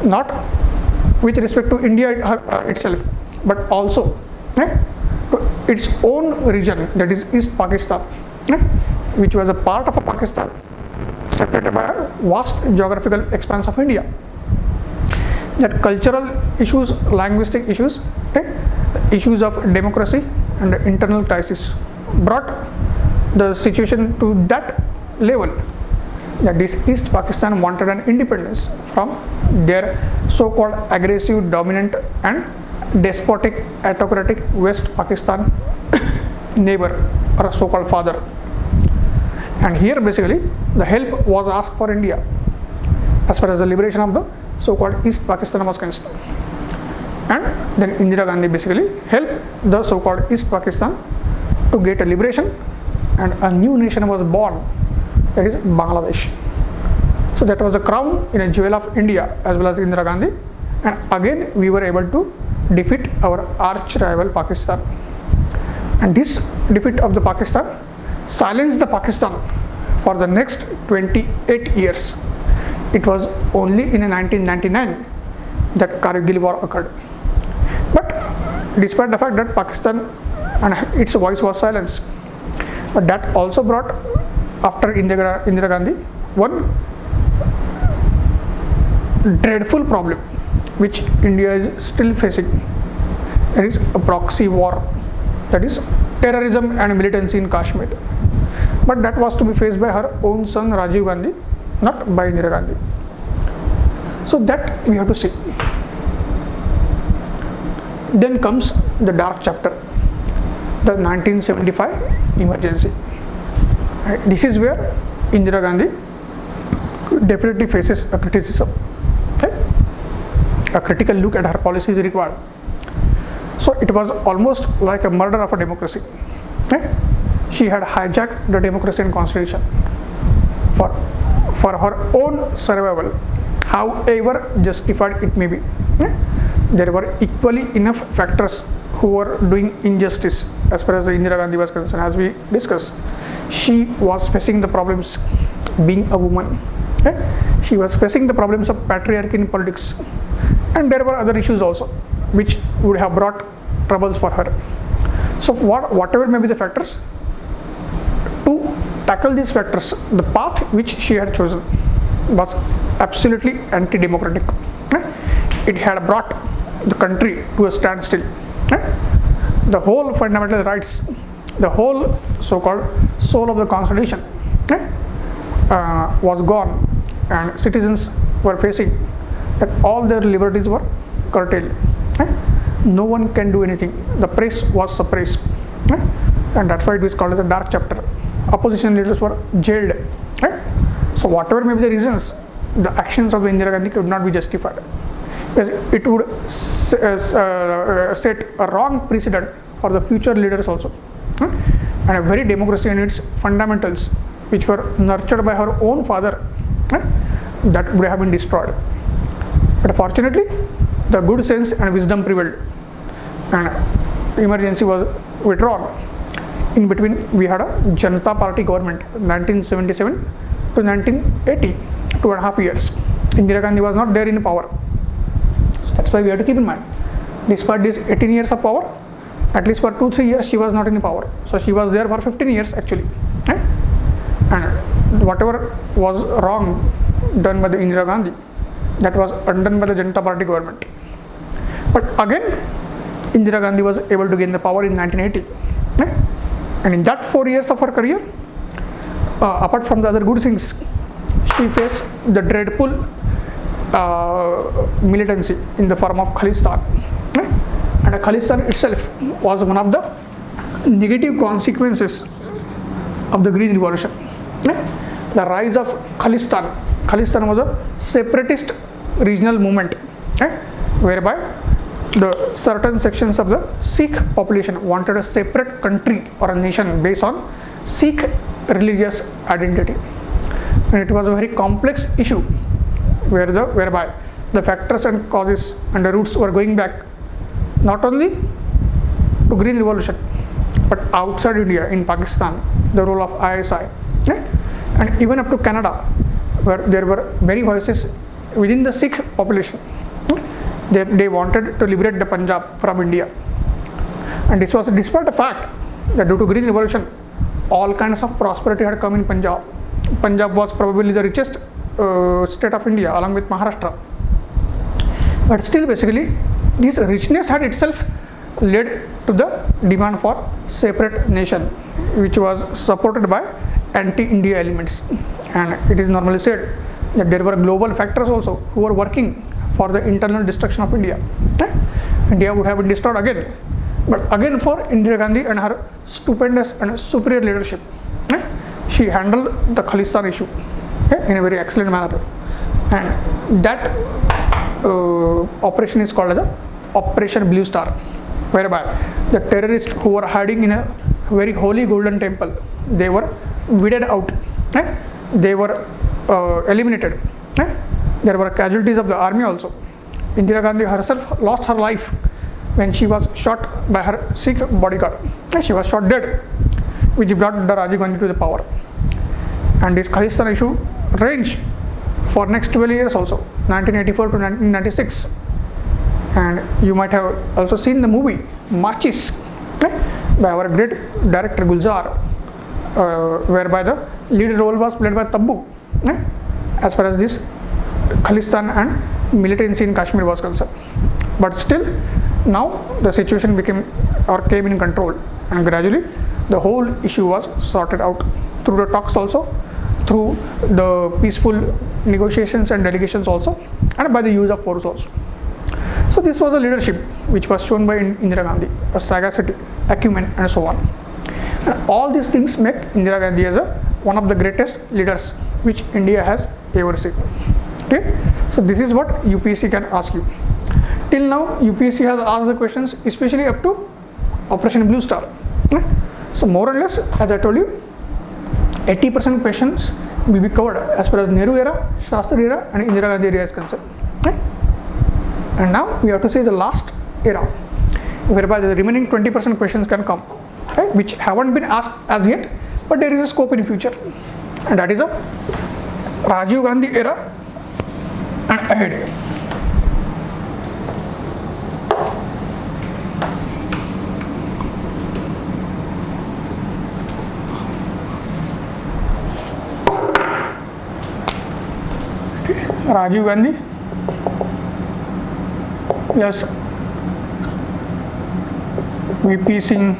not with respect to India itself, but also to its own region, that is East Pakistan, which was a part of Pakistan separated by a vast geographical expanse of India. That cultural issues, linguistic issues, issues of democracy and internal crisis brought the situation to that level, that this East Pakistan wanted an independence from their so-called aggressive, dominant and despotic, autocratic West Pakistan neighbor, or a so-called father. And here basically the help was asked for India as far as the liberation of the so-called East Pakistan was concerned. And then Indira Gandhi basically helped the so-called East Pakistan to get a liberation, and a new nation was born, that is Bangladesh. So that was a crown in a jewel of India as well as Indira Gandhi, and again we were able to defeat our arch rival Pakistan. And this defeat of the Pakistan silenced the Pakistan for the next 28 years. It was only in 1999 that Kargil war occurred. But despite the fact that Pakistan and its voice was silenced, but that also brought, after Indira Gandhi, one dreadful problem which India is still facing. That is a proxy war, that is terrorism and militancy in Kashmir. But that was to be faced by her own son Rajiv Gandhi, not by Indira Gandhi. So that we have to see. Then comes the dark chapter, the 1975 emergency. This is where Indira Gandhi definitely faces a criticism. A critical look at her policy is required. So it was almost like a murder of a democracy. She had hijacked the democracy and constitution for her own survival, however justified it may be. There were equally enough factors who were doing injustice as far as the Indira Gandhi was concerned. As we discussed, she was facing the problems being a woman. She was facing the problems of patriarchy in politics, and there were other issues also which would have brought troubles for her. So whatever may be the factors, to tackle these factors, the path which she had chosen was absolutely anti-democratic. It had brought the country to a standstill. The whole fundamental rights, the whole so-called soul of the constitution was gone, and citizens were facing that all their liberties were curtailed. No one can do anything. The press was suppressed, and that's why it was called as a dark chapter. Opposition leaders were jailed. So whatever may be the reasons, the actions of the Indira Gandhi could not be justified, because it would set a wrong precedent for the future leaders also. And a very democracy in its fundamentals, which were nurtured by her own father, that would have been destroyed. But fortunately, the good sense and wisdom prevailed, and emergency was withdrawn. In between, we had a Janata Party government, 1977 to 1980, 2.5 years. Indira Gandhi was not there in power. That's why we have to keep in mind. Despite these 18 years of power, at least for 2-3 years she was not in power. So she was there for 15 years actually. Right? And whatever was wrong done by the Indira Gandhi, that was undone by the Janata Party government. But again, Indira Gandhi was able to gain the power in 1980. Right? And in that 4 years of her career, apart from the other good things, she faced the dreadful militancy in the form of Khalistan. Right? And Khalistan itself was one of the negative consequences of the Green Revolution. Right? The rise of Khalistan. Khalistan was a separatist regional movement, right? Whereby the certain sections of the Sikh population wanted a separate country or a nation based on Sikh religious identity. And it was a very complex issue whereby the factors and causes and the roots were going back not only to Green Revolution but outside India, in Pakistan, the role of ISI, right? And even up to Canada, where there were many voices within the Sikh population. They wanted to liberate the Punjab from India. And this was despite the fact that due to Green Revolution, all kinds of prosperity had come in Punjab. Punjab was probably the richest state of India along with Maharashtra. But still basically this richness had itself led to the demand for separate nation, which was supported by anti-India elements. And it is normally said that there were global factors also who were working for the internal destruction of India. Right? India would have been destroyed again, but again for Indira Gandhi and her stupendous and superior leadership, right? She handled the Khalistan issue, okay, in a very excellent manner. And that operation is called as a Operation Blue Star, whereby the terrorists who were hiding in a very holy golden temple, they were weeded out, right? They were eliminated. Right? There were casualties of the army also. Indira Gandhi herself lost her life when she was shot by her Sikh bodyguard. Right? She was shot dead, which brought the Rajiv Gandhi to the power. And this Khalistan issue ranged for next 12 years also, 1984 to 1996. And you might have also seen the movie Machis, right? By our great director Gulzar, whereby the lead role was played by Tabbu, right? As far as this Khalistan and militancy in Kashmir was concerned. But still, now the situation came in control, and gradually the whole issue was sorted out through the talks also, through the peaceful negotiations and delegations also, and by the use of force also. So this was a leadership which was shown by Indira Gandhi, a sagacity, acumen, and so on. And all these things make Indira Gandhi as one of the greatest leaders which India has ever seen. Okay, so this is what UPSC can ask you. Till now, UPSC has asked the questions, especially up to Operation Blue Star. Right? So more or less, as I told you, 80% questions will be covered as far as Nehru era, Shastri era, and Indira Gandhi era is concerned. Right? And now we have to see the last era, whereby the remaining 20% questions can come, right? Which haven't been asked as yet, but there is a scope in future, and that is a Rajiv Gandhi era and ahead. Rajiv Gandhi, yes, VP Singh,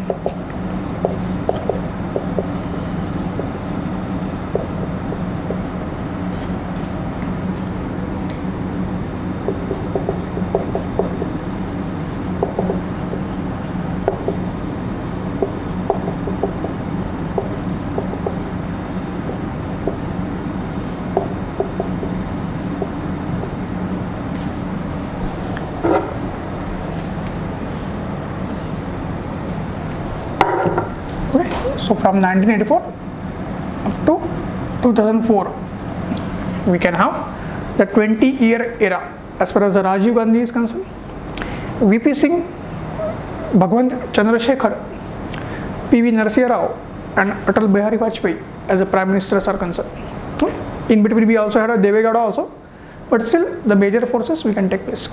so from 1984 up to 2004, we can have the 20-year era as far as the Rajiv Gandhi is concerned. VP Singh, Bhagwant Chandrasekhar, PV Narasimha Rao, and Atal Bihari Vajpayee as the Prime Ministers are concerned. In between we also had a Deve Gowda also, but still the major forces we can take place.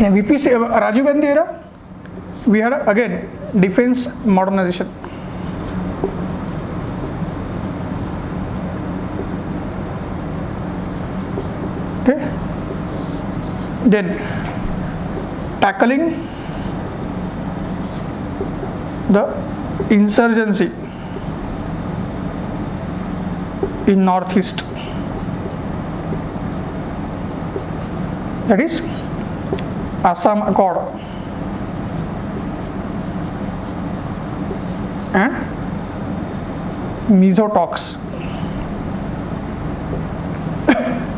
In VPC Rajiv Gandhi era, we had again defense modernization. Okay. Then tackling the insurgency in Northeast, that is Assam Accord and Mizo talks.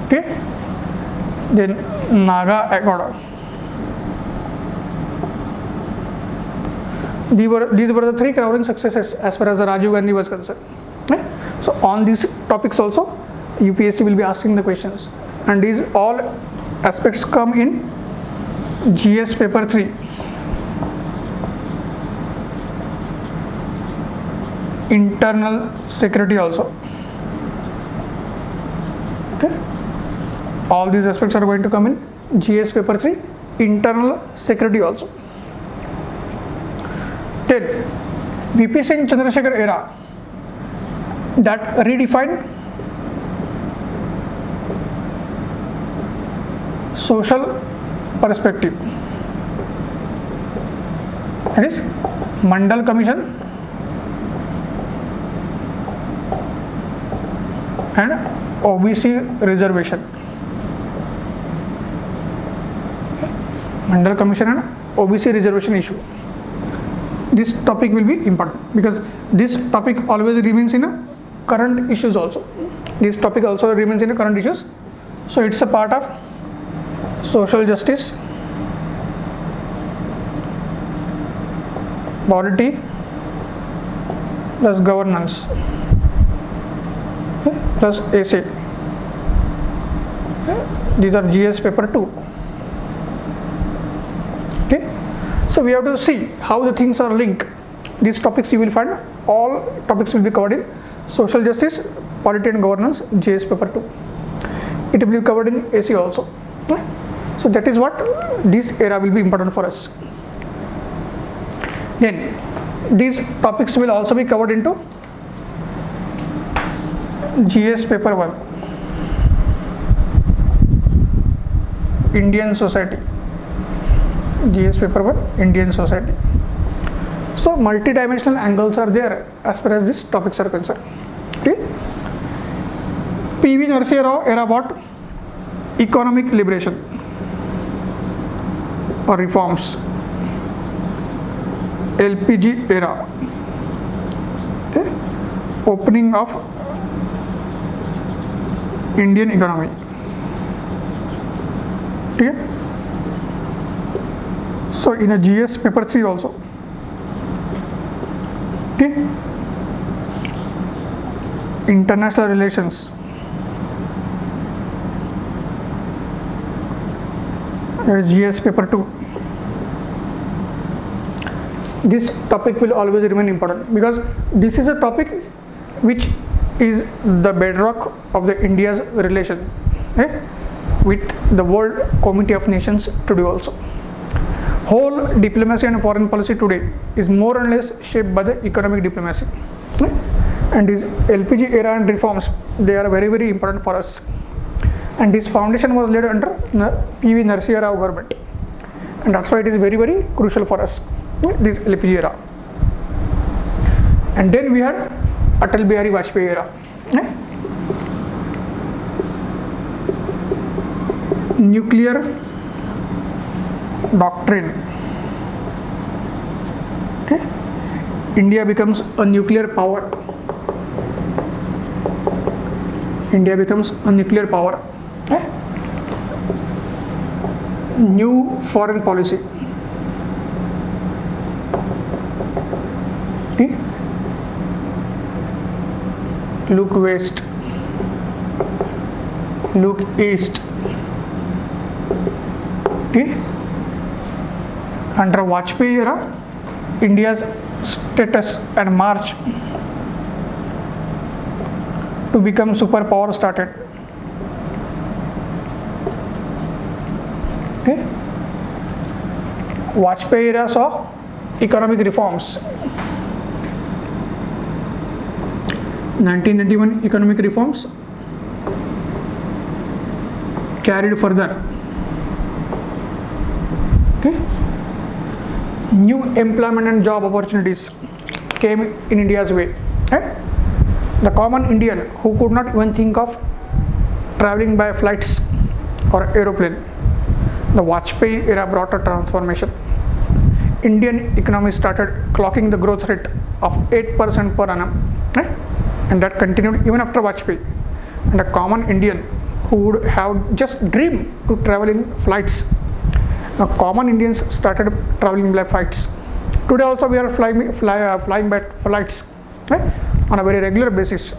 Okay. Then Naga Accord. These were the three crowning successes as far as the Rajiv Gandhi was concerned. Okay. So on these topics also UPSC will be asking the questions, and these all aspects come in GS paper 3. Internal security also. Okay. All these aspects are going to come in GS paper 3, internal security also. Then VP Singh Chandrasekhar era, that redefined social perspective. That is Mandal Commission and OBC reservation. Mandal Commission and OBC reservation issue. This topic will be important because this topic always remains in a current issues also. This topic also remains in a current issues. So it's a part of social justice, polity plus governance, okay, plus AC. Okay. These are GS paper 2. Okay. So we have to see how the things are linked. These topics you will find, all topics will be covered in social justice, polity and governance, GS paper 2. It will be covered in AC also. Okay. So that is what this era will be important for us. Then these topics will also be covered into GS paper 1, Indian society. GS paper 1, Indian society. So multi-dimensional angles are there as far as these topics are concerned. Okay. PV Narasimha Rao era about economic liberation or reforms. LPG era, okay, opening of Indian economy. Okay. So in a GS paper 3 also. Okay. International relations. GS paper 2. This topic will always remain important because this is a topic which is the bedrock of the India's relation, okay, with the World Committee of Nations today also. Whole diplomacy and foreign policy today is more or less shaped by the economic diplomacy, okay? And these LPG era and reforms, they are very, very important for us. And this foundation was laid under PV Narasimha Rao government, and that's why it is very, very crucial for us, this LPG era. And then we had Atal Bihari Vajpayee era. Nuclear doctrine. Okay. India becomes a nuclear power. India becomes a nuclear power. Okay. New foreign policy. Okay. Look west, look east. Okay. Under Vajpayee era, India's status and march to become superpower started. Okay. Vajpayee era saw economic reforms. 1991 economic reforms carried further. Okay. New employment and job opportunities came in India's way. Okay. The common Indian who could not even think of traveling by flights or aeroplane, the Vajpayee era brought a transformation. Indian economy started clocking the growth rate of 8% per annum, right? And that continued even after Vajpayee. And a common Indian who would have just dreamed to travel in flights, now common Indians started traveling by flights. Today also we are flying by flights, right? On a very regular basis,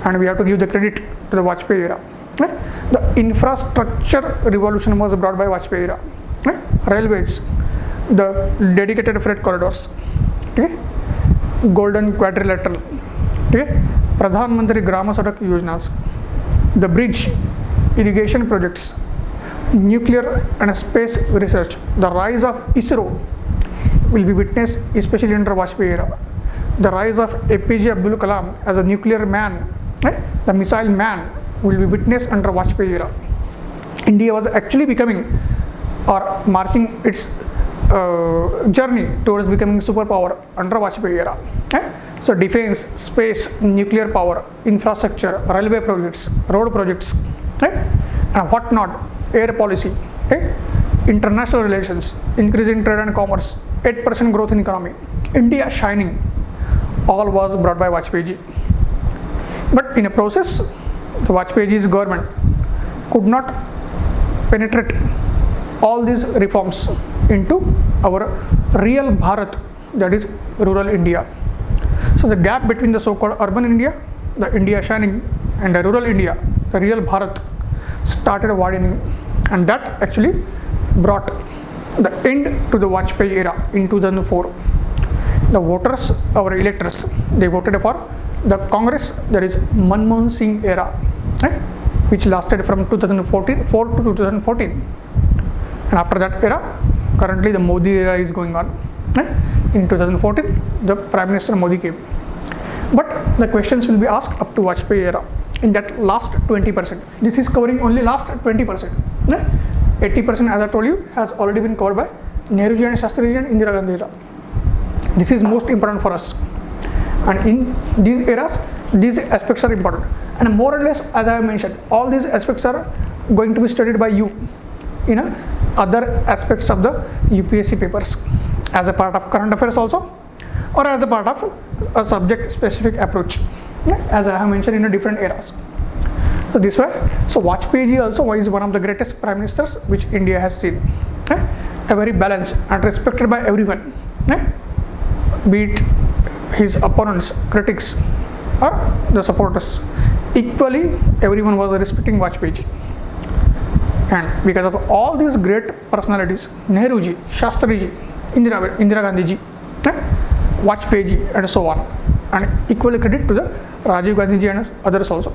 and we have to give the credit to the Vajpayee era. Right? The infrastructure revolution was brought by Vajpayee era. Right? Railways, the dedicated freight corridors, okay? Golden quadrilateral, okay? Pradhan Mantri Grama Sadak Yojanas, the bridge, irrigation projects, nuclear and space research. The rise of ISRO will be witnessed especially under Vajpayee era. The rise of APJ Abdul Kalam as a nuclear man, right? The missile man, will be witnessed under Vajpayee era. India was actually becoming or marching its journey towards becoming superpower under Vajpayee era. Okay? So defense, space, nuclear power, infrastructure, railway projects, road projects, okay? And what not, air policy, okay? International relations, increase in trade and commerce, 8% growth in economy, India shining, all was brought by Vajpayee ji. But in a process, the Vajpayee ji's government could not penetrate all these reforms into our real Bharat, that is rural India. So the gap between the so-called urban India, the India shining, and the rural India, the real Bharat, started widening, and that actually brought the end to the Vajpayee era in 2004. The voters, our electors, they voted for the Congress, that is Manmohan Singh era, right? Which lasted from 2004 to 2014. And after that era, currently the Modi era is going on. Right? In 2014, the Prime Minister Modi came. But the questions will be asked up to Vajpayee era in that last 20%. This is covering only last 20%. Right? 80%, as I told you, has already been covered by Nehru ji and Shastri ji and Indira Gandhi era. This is most important for us. And in these eras, these aspects are important. And more or less, as I have mentioned, all these aspects are going to be studied by you in other aspects of the UPSC papers, as a part of current affairs also, or as a part of a subject specific approach, as I have mentioned in different eras. So this way, so Vajpayee ji also is one of the greatest prime ministers which India has seen. A very balanced and respected by everyone, be it his opponents, critics, or the supporters. Equally, everyone was respecting Vajpayee ji. And because of all these great personalities, Nehru ji, Shastri ji, Indira Gandhi ji, Vajpayee ji, and so on, and equally credit to the Rajiv Gandhi ji and others also.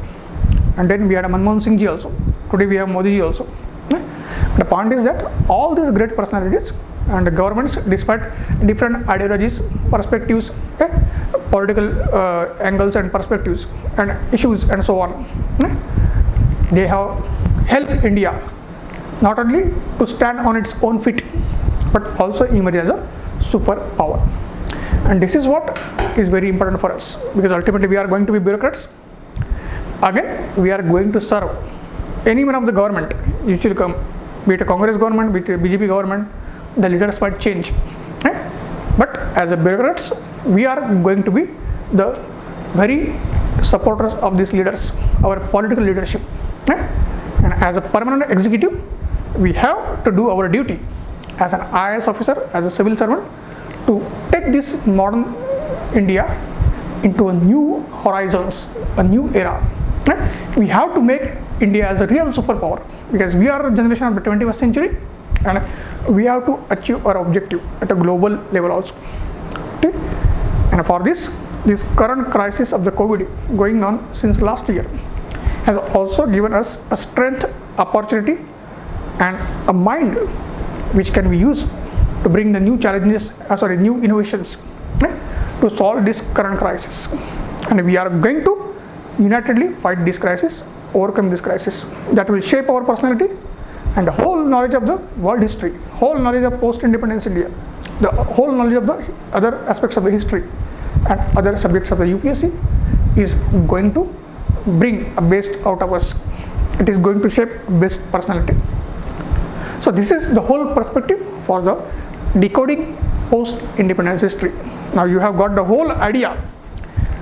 And then we had Manmohan Singh ji also. Today we have Modi ji also. The point is that all these great personalities and the governments, despite different ideologies, perspectives, political angles and perspectives and issues and so on, they have helped India not only to stand on its own feet, but also emerge as a superpower. And this is what is very important for us, because ultimately we are going to be bureaucrats. Again, we are going to serve any one of the government, usually come, be it a Congress government, be it a BJP government, the leaders might change. But as a bureaucrats, we are going to be the very supporters of these leaders, our political leadership. And as a permanent executive, we have to do our duty as an IAS officer, as a civil servant, to take this modern India into a new horizons, a new era. We have to make India as a real superpower, because we are a generation of the 21st century, and we have to achieve our objective at a global level also. Okay? And for this current crisis of the COVID going on since last year has also given us a strength, opportunity, and a mind which can be used to bring the new challenges, new innovations, to solve this current crisis. And we are going to unitedly fight this crisis, overcome this crisis that will shape our personality and the whole knowledge of the world history, whole knowledge of post-independence India, the whole knowledge of the other aspects of the history and other subjects of the UPSC is going to bring a best out of us. It is going to shape best personality. So this is the whole perspective for the decoding post-independence history. Now you have got the whole idea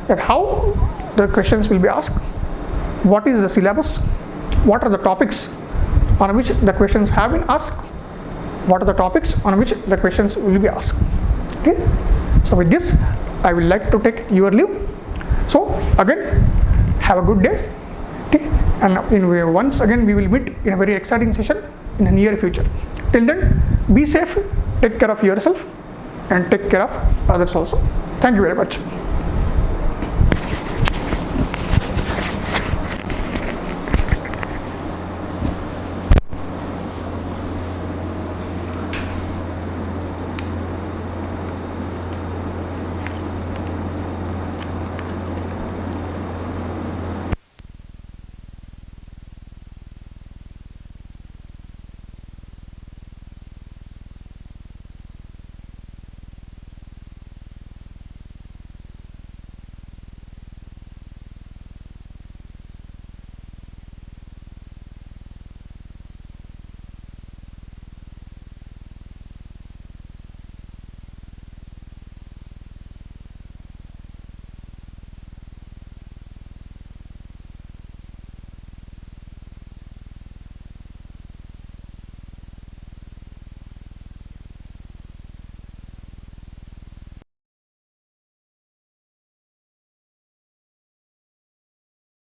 that how the questions will be asked, what is the syllabus, what are the topics on which the questions have been asked, what are the topics on which the questions will be asked. Okay. So with this, I will like to take your leave. So again, have a good day. Okay. And once again, we will meet in a very exciting session in the near future. Till then, be safe, take care of yourself and take care of others also. Thank you very much.